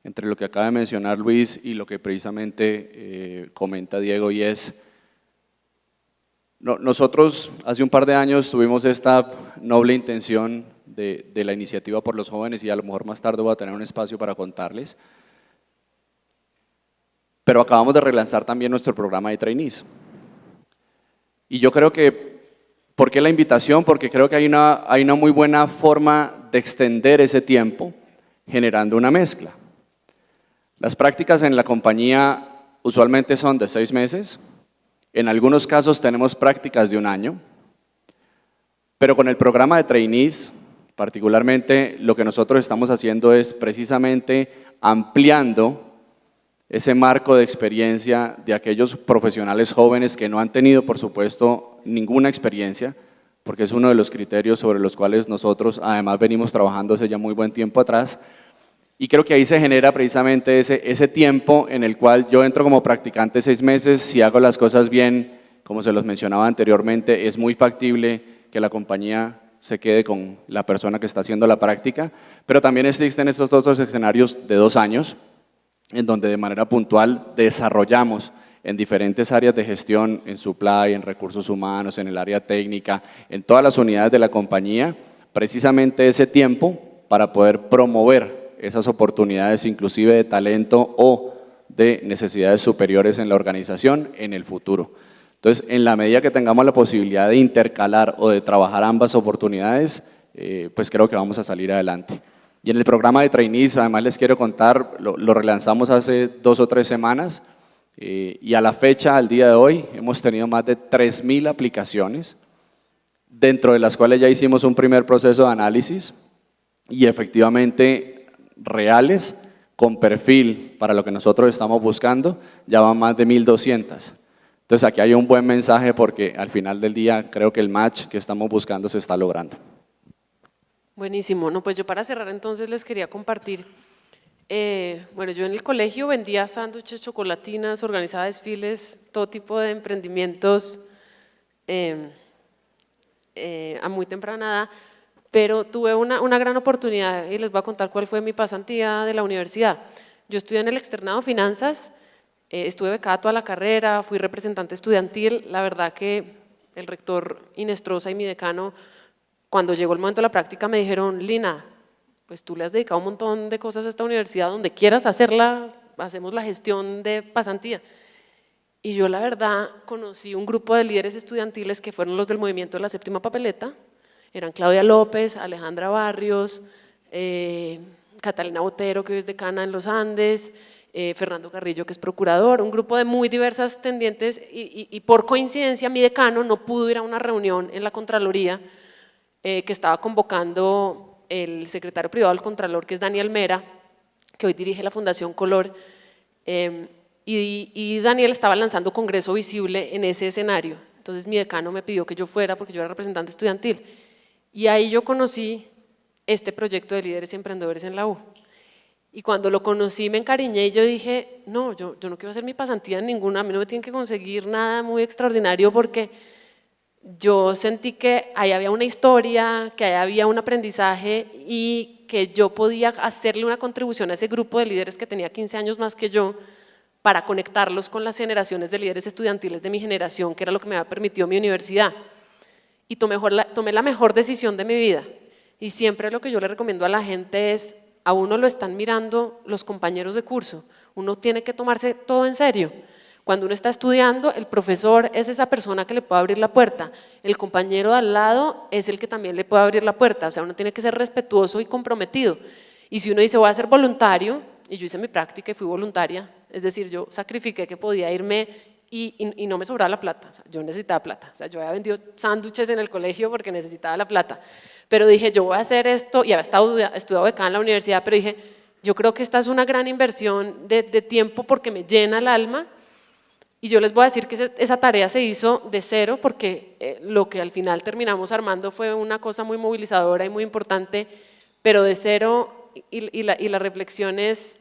entre lo que acaba de mencionar Luis y lo que precisamente comenta Diego, y es, nosotros hace un par de años tuvimos esta noble intención de la iniciativa por los jóvenes, y a lo mejor más tarde voy a tener un espacio para contarles, pero acabamos de relanzar también nuestro programa de trainees. Y yo creo que, ¿por qué la invitación? Porque creo que hay una muy buena forma de extender ese tiempo generando una mezcla. Las prácticas en la compañía usualmente son de 6 meses, en algunos casos tenemos prácticas de 1 año, pero con el programa de trainees, particularmente lo que nosotros estamos haciendo es precisamente ampliando ese marco de experiencia de aquellos profesionales jóvenes que no han tenido, por supuesto, ninguna experiencia, porque es uno de los criterios sobre los cuales nosotros además venimos trabajando hace ya muy buen tiempo atrás, y creo que ahí se genera precisamente ese tiempo en el cual yo entro como practicante 6 meses, si hago las cosas bien, como se los mencionaba anteriormente, es muy factible que la compañía se quede con la persona que está haciendo la práctica, pero también existen estos otros escenarios de 2 años, en donde de manera puntual desarrollamos en diferentes áreas de gestión, en supply, en recursos humanos, en el área técnica, en todas las unidades de la compañía, precisamente ese tiempo para poder promover esas oportunidades inclusive de talento o de necesidades superiores en la organización en el futuro. Entonces, en la medida que tengamos la posibilidad de intercalar o de trabajar ambas oportunidades, pues creo que vamos a salir adelante. Y en el programa de trainees, además les quiero contar, lo relanzamos hace 2 o 3 semanas, y a la fecha, al día de hoy, hemos tenido más de 3.000 aplicaciones, dentro de las cuales ya hicimos un primer proceso de análisis, y efectivamente reales, con perfil para lo que nosotros estamos buscando, ya van más de 1.200. Entonces aquí hay un buen mensaje, porque al final del día creo que el match que estamos buscando se está logrando. Buenísimo. No, pues yo para cerrar entonces les quería compartir. Bueno, yo en el colegio vendía sándwiches, chocolatinas, organizaba desfiles, todo tipo de emprendimientos a muy temprana edad, pero tuve una gran oportunidad y les voy a contar cuál fue mi pasantía de la universidad. Yo estudié en el externado Finanzas, estuve becada toda la carrera, fui representante estudiantil. La verdad que el rector Inestrosa y mi decano, cuando llegó el momento de la práctica, me dijeron: Lina, pues tú le has dedicado un montón de cosas a esta universidad, donde quieras hacerla, hacemos la gestión de pasantía. Y yo la verdad conocí un grupo de líderes estudiantiles que fueron los del movimiento de la séptima papeleta, eran Claudia López, Alejandra Barrios, Catalina Botero, que hoy es decana en los Andes, Fernando Carrillo, que es procurador, un grupo de muy diversas tendientes, y por coincidencia mi decano no pudo ir a una reunión en la Contraloría que estaba convocando el secretario privado del Contralor, que es Daniel Mera, que hoy dirige la Fundación Color, y Daniel estaba lanzando Congreso Visible en ese escenario. Entonces mi decano me pidió que yo fuera, porque yo era representante estudiantil, y ahí yo conocí este proyecto de líderes y emprendedores en la U. Y cuando lo conocí me encariñé y yo dije: no, yo no quiero hacer mi pasantía en ninguna, a mí no me tienen que conseguir nada muy extraordinario, porque yo sentí que ahí había una historia, que ahí había un aprendizaje y que yo podía hacerle una contribución a ese grupo de líderes que tenía 15 años más que yo, para conectarlos con las generaciones de líderes estudiantiles de mi generación, que era lo que me había permitido mi universidad. Y tomé la mejor decisión de mi vida. Y siempre lo que yo le recomiendo a la gente es: a uno lo están mirando los compañeros de curso, uno tiene que tomarse todo en serio. Cuando uno está estudiando, el profesor es esa persona que le puede abrir la puerta, el compañero de al lado es el que también le puede abrir la puerta, o sea, uno tiene que ser respetuoso y comprometido. Y si uno dice: voy a ser voluntario, y yo hice mi práctica y fui voluntaria, es decir, yo sacrifiqué que podía irme y no me sobraba la plata, o sea, yo necesitaba plata, o sea, yo había vendido sándwiches en el colegio porque necesitaba la plata, pero dije: yo voy a hacer esto, y había estudiado becada en la universidad, pero dije: yo creo que esta es una gran inversión de tiempo, porque me llena el alma. Y yo les voy a decir que esa tarea se hizo de cero, porque lo que al final terminamos armando fue una cosa muy movilizadora y muy importante, pero de cero, y la reflexión es,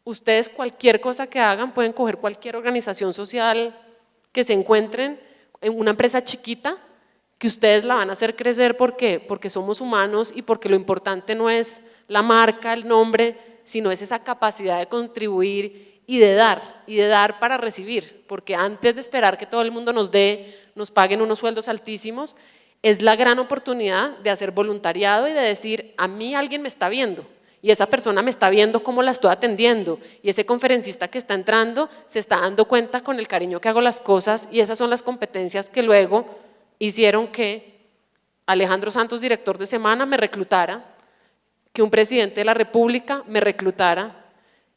ustedes cualquier cosa que hagan, pueden coger cualquier organización social que se encuentren, en una empresa chiquita, que ustedes la van a hacer crecer porque somos humanos y porque lo importante no es la marca, el nombre, sino es esa capacidad de contribuir y de dar para recibir, porque antes de esperar que todo el mundo nos dé, nos paguen unos sueldos altísimos, es la gran oportunidad de hacer voluntariado y de decir, a mí alguien me está viendo, y esa persona me está viendo cómo la estoy atendiendo, y ese conferencista que está entrando se está dando cuenta con el cariño que hago las cosas, y esas son las competencias que luego hicieron que Alejandro Santos, director de Semana, me reclutara, que un presidente de la República me reclutara,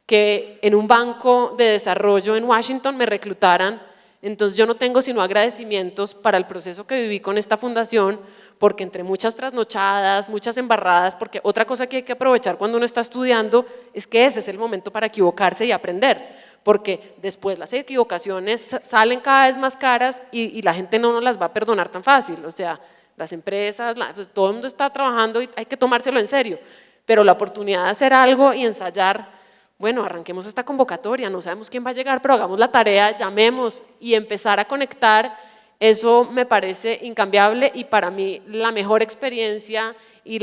que en un banco de desarrollo en Washington me reclutaran. Entonces yo no tengo sino agradecimientos para el proceso que viví con esta fundación, porque entre muchas trasnochadas, muchas embarradas, porque otra cosa que hay que aprovechar cuando uno está estudiando es que ese es el momento para equivocarse y aprender, porque después las equivocaciones salen cada vez más caras y la gente no nos las va a perdonar tan fácil, o sea, las empresas, pues todo el mundo está trabajando y hay que tomárselo en serio, pero la oportunidad de hacer algo y ensayar, bueno, arranquemos esta convocatoria, no sabemos quién va a llegar, pero hagamos la tarea, llamemos y empezar a conectar, eso me parece incambiable y para mí la mejor experiencia y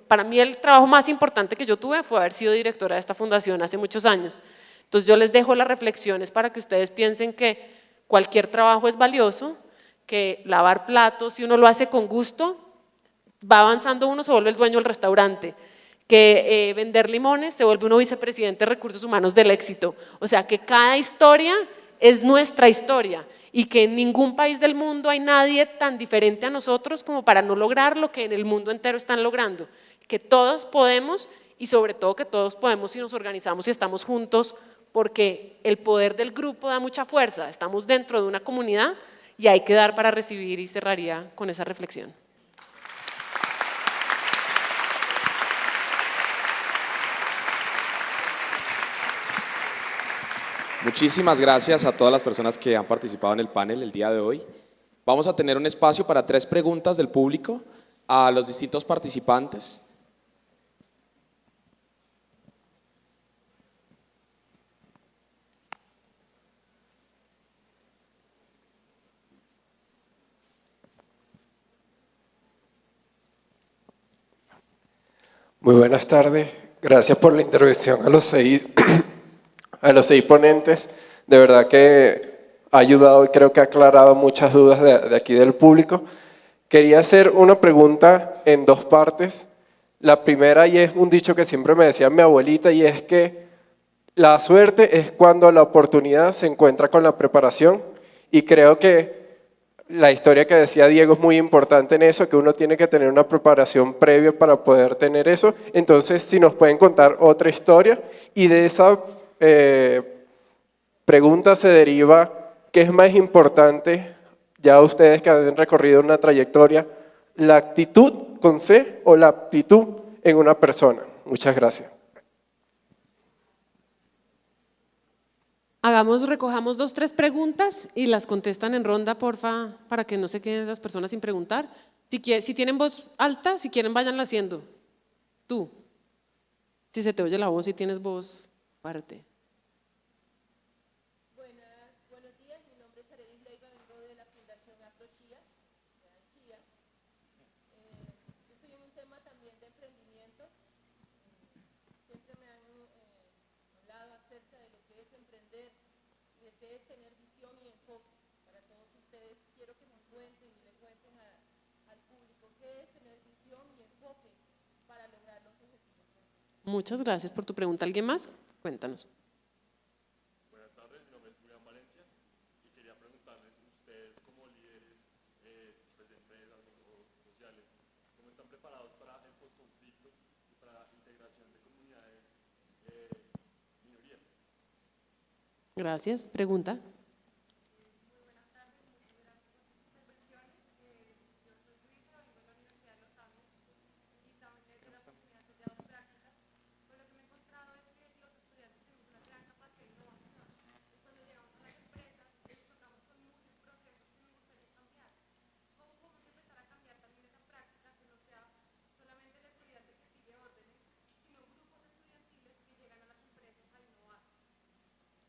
para mí el trabajo más importante que yo tuve fue haber sido directora de esta fundación hace muchos años. Entonces yo les dejo las reflexiones para que ustedes piensen que cualquier trabajo es valioso, que lavar platos, si uno lo hace con gusto, va avanzando uno, se vuelve el dueño del restaurante, que vender limones se vuelve uno vicepresidente de recursos humanos del éxito, o sea que cada historia es nuestra historia y que en ningún país del mundo hay nadie tan diferente a nosotros como para no lograr lo que en el mundo entero están logrando, que todos podemos y sobre todo que todos podemos si nos organizamos y estamos juntos, porque el poder del grupo da mucha fuerza, estamos dentro de una comunidad y hay que dar para recibir, y cerraría con esa reflexión. Muchísimas gracias a todas las personas que han participado en el panel el día de hoy. Vamos a tener un espacio para 3 preguntas del público a los distintos participantes. Muy buenas tardes. Gracias por la intervención a los 6 ponentes. De verdad que ha ayudado y creo que ha aclarado muchas dudas de aquí del público. Quería hacer una pregunta en 2 partes. La primera, y es un dicho que siempre me decía mi abuelita, y es que la suerte es cuando la oportunidad se encuentra con la preparación, y creo que la historia que decía Diego es muy importante en eso, que uno tiene que tener una preparación previa para poder tener eso. Entonces, si nos pueden contar otra historia, y de esa pregunta se deriva, ¿qué es más importante, ya ustedes que han recorrido una trayectoria, la actitud con C o la aptitud en una persona? Muchas gracias. Recojamos 2, 3 preguntas y las contestan en ronda, porfa, para que no se queden las personas sin preguntar. Si tienen voz alta, si quieren, váyanla haciendo. Tú, si se te oye la voz y tienes voz fuerte. Buenos días, mi nombre es Arelis Leiva, vengo de la Fundación Afrochía, de Chía. Yo estoy en un tema también de emprendimiento. Siempre me han hablado acerca de lo que es emprender, de qué es tener visión y enfoque. Para todos ustedes quiero que me cuenten y le cuenten al público qué es tener visión y enfoque para lograr los objetivos. Muchas gracias por tu pregunta. ¿Alguien más? Cuéntanos. Buenas tardes, mi nombre es Julián Valencia y quería preguntarles ustedes como líderes de empresas o sociales, ¿cómo están preparados para el postconflicto y para la integración de comunidades minorías? Gracias. Pregunta.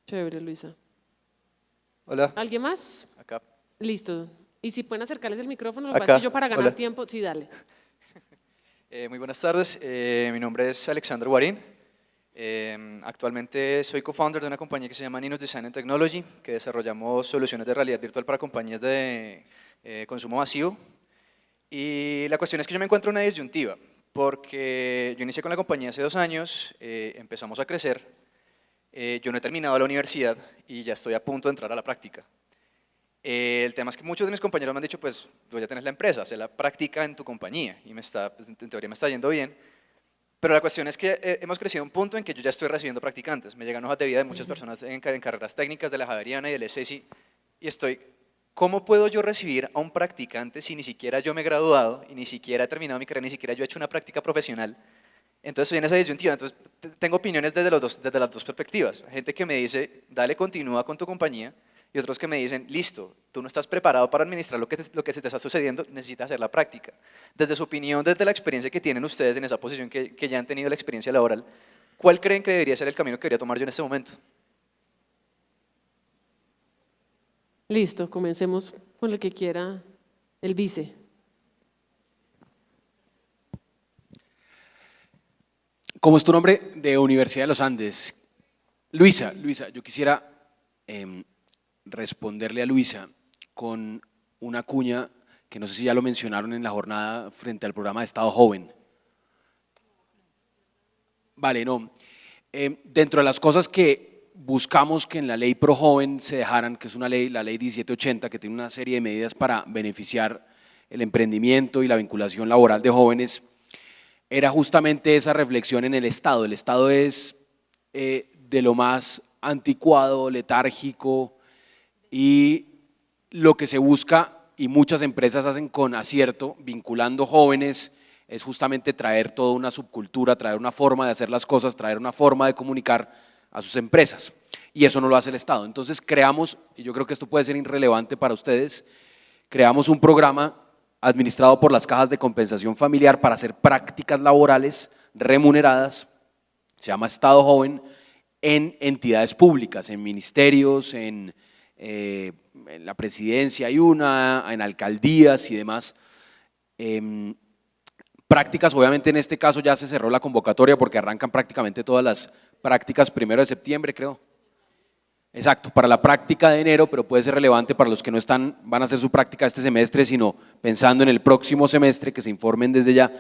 Chévere, Luisa. Hola, ¿Alguien más? acá. Listo. Y si pueden acercarles el micrófono, lo que pasa Acá. es que yo para ganar Hola. tiempo, sí, dale. Muy buenas tardes, mi nombre es Alexander Guarín. Actualmente soy co-founder de una compañía que se llama Ninos Design and Technology, que desarrollamos soluciones de realidad virtual para compañías de consumo masivo. Y la cuestión es que yo me encuentro en una disyuntiva, porque yo inicié con la compañía hace 2 años, empezamos a crecer, yo no he terminado la universidad y ya estoy a punto de entrar a la práctica. El tema es que muchos de mis compañeros me han dicho, pues, tú ya tienes la empresa, haz la práctica en tu compañía, y pues, en teoría me está yendo bien, pero la cuestión es que hemos crecido a un punto en que yo ya estoy recibiendo practicantes, me llegan hojas de vida de muchas personas en carreras técnicas de la Javeriana y del ESESI, y estoy, ¿cómo puedo yo recibir a un practicante si ni siquiera yo me he graduado, y ni siquiera he terminado mi carrera, ni siquiera yo he hecho una práctica profesional? Entonces estoy en esa disyuntiva, entonces tengo opiniones desde las dos perspectivas, gente que me dice, dale, continúa con tu compañía, y otros que me dicen, listo, tú no estás preparado para administrar lo que se te está sucediendo, necesitas hacer la práctica. Desde su opinión, desde la experiencia que tienen ustedes en esa posición, que ya han tenido la experiencia laboral, ¿cuál creen que debería ser el camino que debería tomar yo en este momento? Listo, comencemos con el que quiera, el vice. ¿Cómo es tu nombre? De Universidad de los Andes. Luisa, yo quisiera responderle a Luisa con una cuña que no sé si ya lo mencionaron en la jornada frente al programa de Estado Joven. Vale, no. Dentro de las cosas que buscamos que en la ley Pro Joven se dejaran, que es una ley, la ley 1780, que tiene una serie de medidas para beneficiar el emprendimiento y la vinculación laboral de jóvenes, era justamente esa reflexión en el Estado. El Estado es de lo más anticuado, letárgico, y lo que se busca, y muchas empresas hacen con acierto, vinculando jóvenes, es justamente traer toda una subcultura, traer una forma de hacer las cosas, traer una forma de comunicar a sus empresas, y eso no lo hace el Estado. Entonces creamos, y yo creo que esto puede ser irrelevante para ustedes, creamos un programa administrado por las cajas de compensación familiar para hacer prácticas laborales remuneradas, se llama Estado Joven, en entidades públicas, en ministerios, en la presidencia hay una, en alcaldías y demás. Prácticas, obviamente en este caso ya se cerró la convocatoria porque arrancan prácticamente todas las prácticas 1 de septiembre, creo. Exacto, para la práctica de enero, pero puede ser relevante para los que no van a hacer su práctica este semestre, sino pensando en el próximo semestre, que se informen desde ya.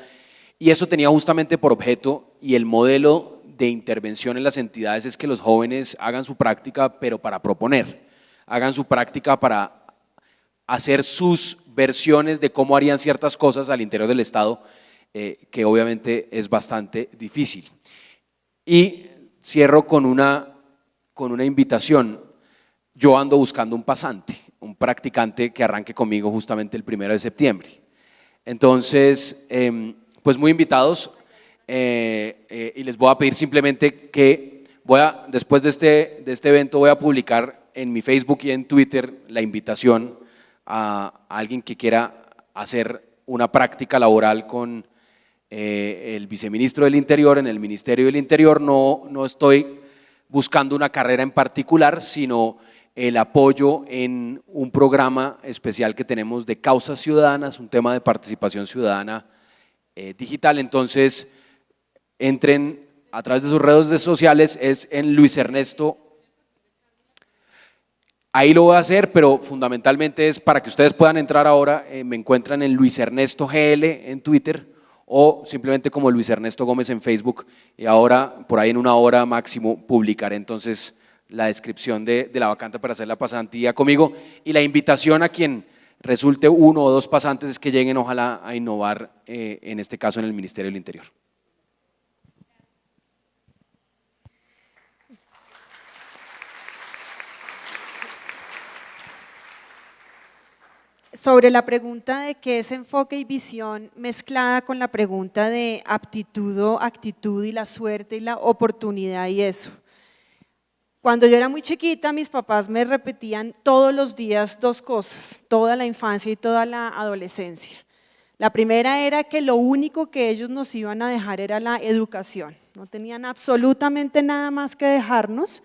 Y eso tenía justamente por objeto, y el modelo de intervención en las entidades es que los jóvenes hagan su práctica, pero para proponer, hagan su práctica para hacer sus versiones de cómo harían ciertas cosas al interior del Estado, que obviamente es bastante difícil. Y cierro con una invitación. Yo ando buscando un pasante, un practicante que arranque conmigo justamente el 1 de septiembre. Entonces, pues muy invitados, y les voy a pedir simplemente que después de este evento voy a publicar en mi Facebook y en Twitter la invitación a alguien que quiera hacer una práctica laboral con el viceministro del Interior en el Ministerio del Interior. No estoy buscando una carrera en particular, sino el apoyo en un programa especial que tenemos de causas ciudadanas, un tema de participación ciudadana digital. Entonces, entren a través de sus redes sociales, es en Luis Ernesto. Ahí lo voy a hacer, pero fundamentalmente es para que ustedes puedan entrar ahora, me encuentran en Luis Ernesto GL en Twitter, o simplemente como Luis Ernesto Gómez en Facebook, y ahora por ahí en 1 hora máximo publicaré entonces la descripción de la vacante para hacer la pasantía conmigo, y la invitación a quien resulte 1 o 2 pasantes es que lleguen ojalá a innovar, en este caso en el Ministerio del Interior. Sobre la pregunta de qué es enfoque y visión mezclada con la pregunta de aptitud o actitud y la suerte y la oportunidad y eso. Cuando yo era muy chiquita, mis papás me repetían todos los días 2 cosas, toda la infancia y toda la adolescencia. La primera era que lo único que ellos nos iban a dejar era la educación, no tenían absolutamente nada más que dejarnos.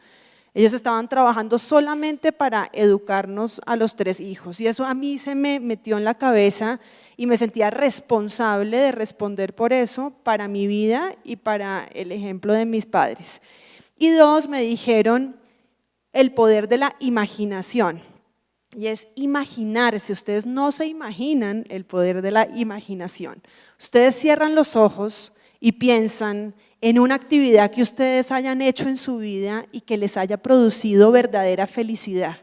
Ellos estaban trabajando solamente para educarnos a los 3 hijos y eso a mí se me metió en la cabeza y me sentía responsable de responder por eso para mi vida y para el ejemplo de mis padres. Y 2, me dijeron el poder de la imaginación. Y es imaginarse, ustedes no se imaginan el poder de la imaginación. Ustedes cierran los ojos y piensan en una actividad que ustedes hayan hecho en su vida y que les haya producido verdadera felicidad.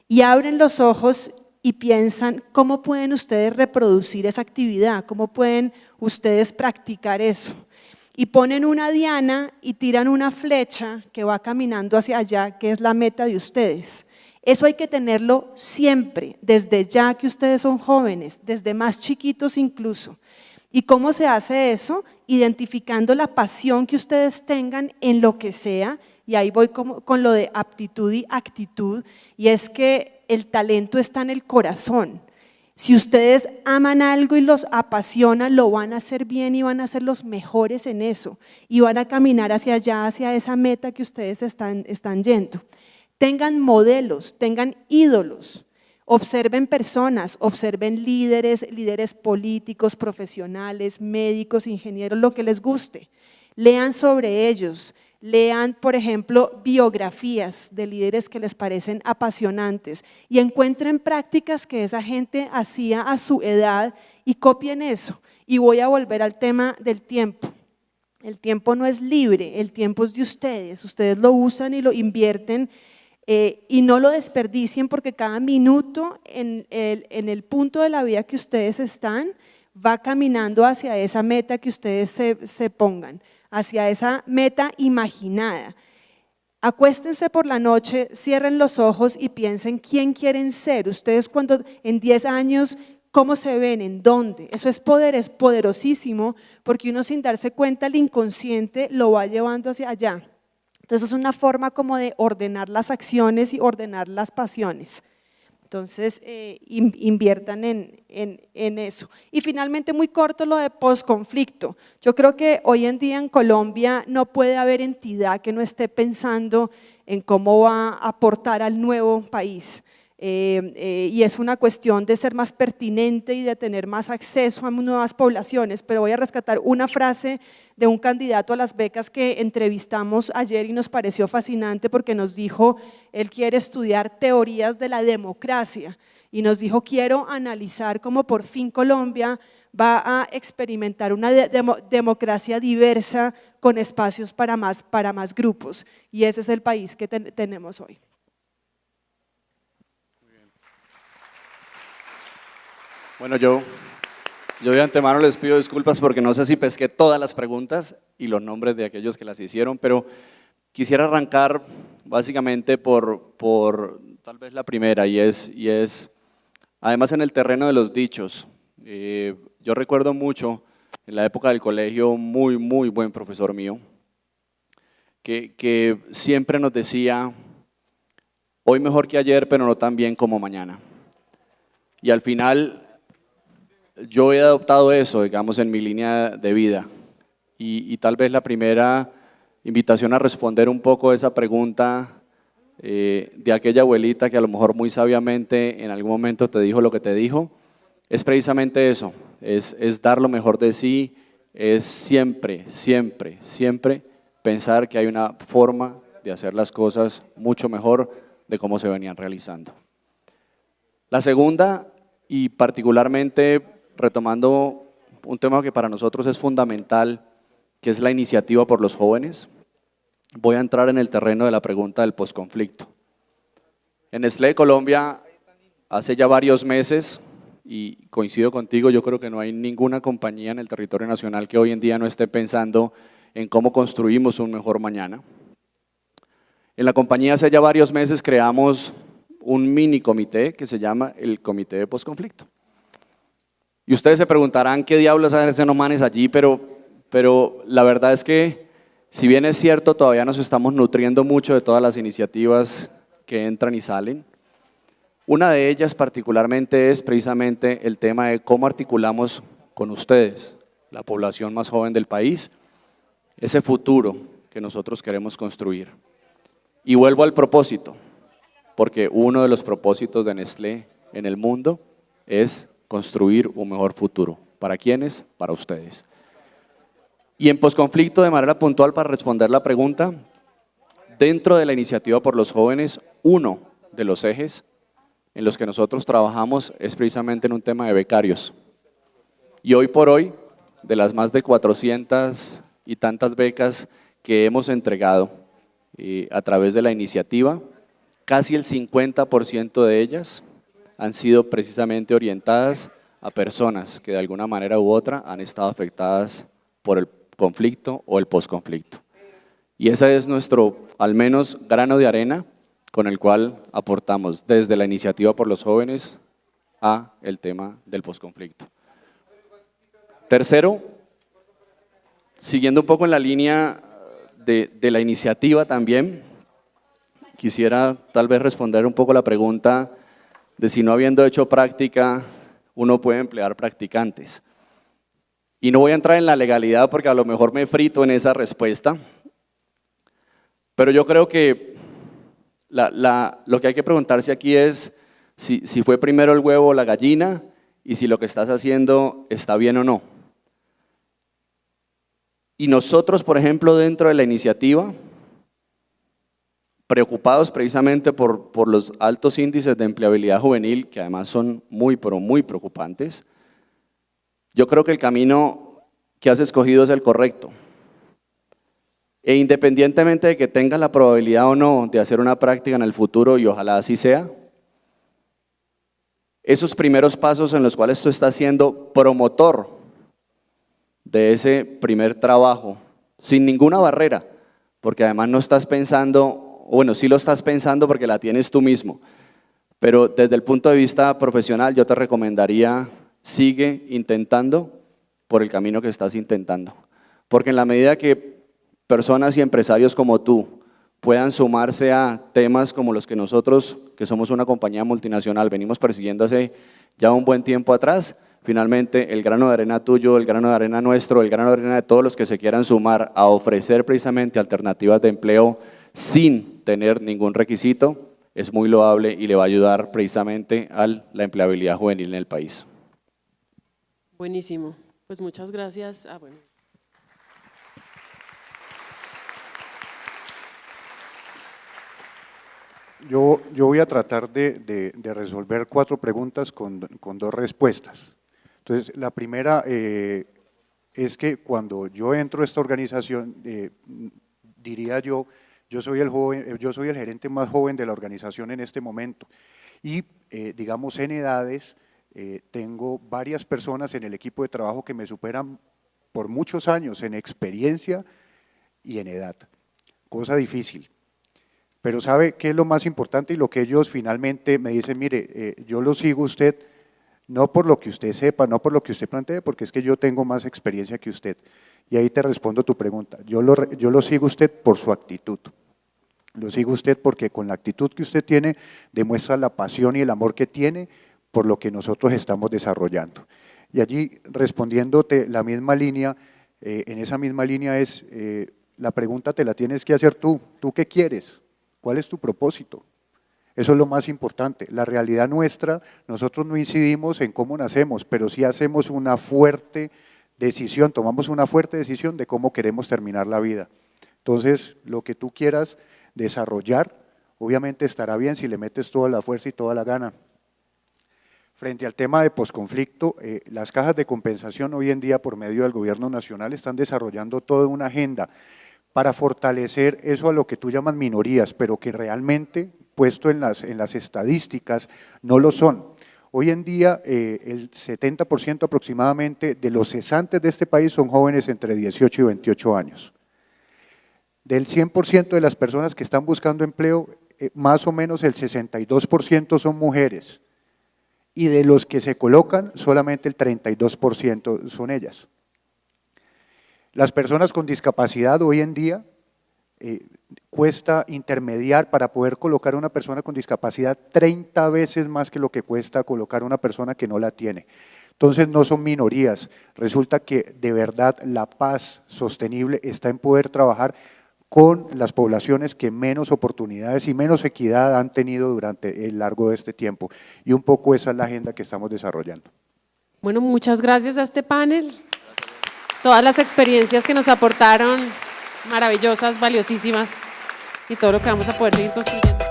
Y abren los ojos y piensan cómo pueden ustedes reproducir esa actividad, cómo pueden ustedes practicar eso. Y ponen una diana y tiran una flecha que va caminando hacia allá, que es la meta de ustedes. Eso hay que tenerlo siempre, desde ya que ustedes son jóvenes, desde más chiquitos incluso. ¿Y cómo se hace eso? Identificando la pasión que ustedes tengan en lo que sea, y ahí voy con lo de aptitud y actitud, y es que el talento está en el corazón. Si ustedes aman algo y los apasiona, lo van a hacer bien y van a ser los mejores en eso, y van a caminar hacia allá, hacia esa meta que ustedes están yendo. Tengan modelos, tengan ídolos, observen personas, observen líderes políticos, profesionales, médicos, ingenieros, lo que les guste. Lean sobre ellos, lean, por ejemplo, biografías de líderes que les parecen apasionantes y encuentren prácticas que esa gente hacía a su edad y copien eso. Y voy a volver al tema del tiempo. El tiempo no es libre, el tiempo es de ustedes lo usan y lo invierten. Y no lo desperdicien porque cada minuto en el punto de la vida que ustedes están va caminando hacia esa meta que ustedes se pongan, hacia esa meta imaginada. Acuéstense por la noche, cierren los ojos y piensen quién quieren ser. Ustedes cuando en 10 años, ¿cómo se ven? ¿En dónde? Eso es poder, es poderosísimo porque uno sin darse cuenta el inconsciente lo va llevando hacia allá. Entonces es una forma como de ordenar las acciones y ordenar las pasiones. Entonces inviertan en eso. Y finalmente muy corto lo de posconflicto. Yo creo que hoy en día en Colombia no puede haber entidad que no esté pensando en cómo va a aportar al nuevo país. Y es una cuestión de ser más pertinente y de tener más acceso a nuevas poblaciones, pero voy a rescatar una frase de un candidato a las becas que entrevistamos ayer y nos pareció fascinante porque nos dijo, él quiere estudiar teorías de la democracia y nos dijo, quiero analizar cómo por fin Colombia va a experimentar una democracia diversa con espacios para más grupos y ese es el país que tenemos hoy. Bueno, yo de antemano les pido disculpas porque no sé si pesqué todas las preguntas y los nombres de aquellos que las hicieron, pero quisiera arrancar básicamente por tal vez la primera y es además en el terreno de los dichos. Yo recuerdo mucho en la época del colegio muy buen profesor mío que siempre nos decía, hoy mejor que ayer, pero no tan bien como mañana. Y al final yo he adoptado eso, digamos, en mi línea de vida y tal vez la primera invitación a responder un poco esa pregunta de aquella abuelita que a lo mejor muy sabiamente en algún momento te dijo lo que te dijo, es precisamente eso, es dar lo mejor de sí, es siempre pensar que hay una forma de hacer las cosas mucho mejor de cómo se venían realizando. La segunda, y particularmente retomando un tema que para nosotros es fundamental, que es la iniciativa por los jóvenes, voy a entrar en el terreno de la pregunta del posconflicto. En Nestlé Colombia, hace ya varios meses, y coincido contigo, yo creo que no hay ninguna compañía en el territorio nacional que hoy en día no esté pensando en cómo construimos un mejor mañana. En la compañía hace ya varios meses creamos un mini comité que se llama el Comité de Posconflicto. Y ustedes se preguntarán qué diablos hacen esos manes allí, pero la verdad es que, si bien es cierto, todavía nos estamos nutriendo mucho de todas las iniciativas que entran y salen. Una de ellas particularmente es precisamente el tema de cómo articulamos con ustedes, la población más joven del país, ese futuro que nosotros queremos construir. Y vuelvo al propósito, porque uno de los propósitos de Nestlé en el mundo es construir un mejor futuro. ¿Para quiénes? Para ustedes. Y en posconflicto, de manera puntual para responder la pregunta, dentro de la iniciativa por los jóvenes, uno de los ejes en los que nosotros trabajamos es precisamente en un tema de becarios. Y hoy por hoy, de las más de 400 y tantas becas que hemos entregado a través de la iniciativa, casi el 50% de ellas han sido precisamente orientadas a personas que de alguna manera u otra han estado afectadas por el conflicto o el posconflicto. Y ese es nuestro, al menos, grano de arena con el cual aportamos desde la iniciativa por los jóvenes a el tema del posconflicto. Tercero, siguiendo un poco en la línea de la iniciativa también, quisiera tal vez responder un poco la pregunta de si no habiendo hecho práctica, uno puede emplear practicantes. Y no voy a entrar en la legalidad porque a lo mejor me frito en esa respuesta, pero yo creo que lo que hay que preguntarse aquí es si fue primero el huevo o la gallina y si lo que estás haciendo está bien o no. Y nosotros, por ejemplo, dentro de la iniciativa, preocupados precisamente por los altos índices de empleabilidad juvenil, que además son muy, pero muy preocupantes, yo creo que el camino que has escogido es el correcto. E independientemente de que tengas la probabilidad o no de hacer una práctica en el futuro, y ojalá así sea, esos primeros pasos en los cuales tú estás siendo promotor de ese primer trabajo, sin ninguna barrera, porque además no estás pensando, bueno, sí lo estás pensando porque la tienes tú mismo, pero desde el punto de vista profesional yo te recomendaría, sigue intentando por el camino que estás intentando, porque en la medida que personas y empresarios como tú puedan sumarse a temas como los que nosotros, que somos una compañía multinacional, venimos persiguiendo hace ya un buen tiempo atrás, finalmente el grano de arena tuyo, el grano de arena nuestro, el grano de arena de todos los que se quieran sumar a ofrecer precisamente alternativas de empleo sin tener ningún requisito, es muy loable y le va a ayudar precisamente a la empleabilidad juvenil en el país. Buenísimo, pues muchas gracias. Bueno. Yo voy a tratar de resolver 4 preguntas con 2 respuestas. Entonces, la primera es que cuando yo entro a esta organización, diría yo soy el gerente más joven de la organización en este momento y digamos en edades tengo varias personas en el equipo de trabajo que me superan por muchos años en experiencia y en edad, cosa difícil. Pero ¿sabe qué es lo más importante? Y lo que ellos finalmente me dicen, mire, yo lo sigo a usted no por lo que usted sepa, no por lo que usted plantee, porque es que yo tengo más experiencia que usted. Y ahí te respondo tu pregunta. Yo lo sigo a usted por su actitud. Lo sigo a usted porque con la actitud que usted tiene demuestra la pasión y el amor que tiene por lo que nosotros estamos desarrollando. Y allí respondiéndote la misma línea, en esa misma línea es, la pregunta te la tienes que hacer tú. ¿Tú qué quieres? ¿Cuál es tu propósito? Eso es lo más importante. La realidad nuestra, nosotros no incidimos en cómo nacemos, pero sí hacemos una fuerte decisión, tomamos una fuerte decisión de cómo queremos terminar la vida. Entonces, lo que tú quieras desarrollar, obviamente estará bien si le metes toda la fuerza y toda la gana. Frente al tema de posconflicto, las cajas de compensación hoy en día por medio del gobierno nacional están desarrollando toda una agenda para fortalecer eso a lo que tú llamas minorías, pero que realmente, puesto en las estadísticas, no lo son. Hoy en día, el 70% aproximadamente de los cesantes de este país son jóvenes entre 18 y 28 años. Del 100% de las personas que están buscando empleo, más o menos el 62% son mujeres. Y de los que se colocan, solamente el 32% son ellas. Las personas con discapacidad hoy en día cuesta intermediar para poder colocar a una persona con discapacidad 30 veces más que lo que cuesta colocar a una persona que no la tiene. Entonces no son minorías, resulta que de verdad la paz sostenible está en poder trabajar con las poblaciones que menos oportunidades y menos equidad han tenido durante el largo de este tiempo. Y un poco esa es la agenda que estamos desarrollando. Bueno, muchas gracias a este panel. Todas las experiencias que nos aportaron, maravillosas, valiosísimas, y todo lo que vamos a poder seguir construyendo.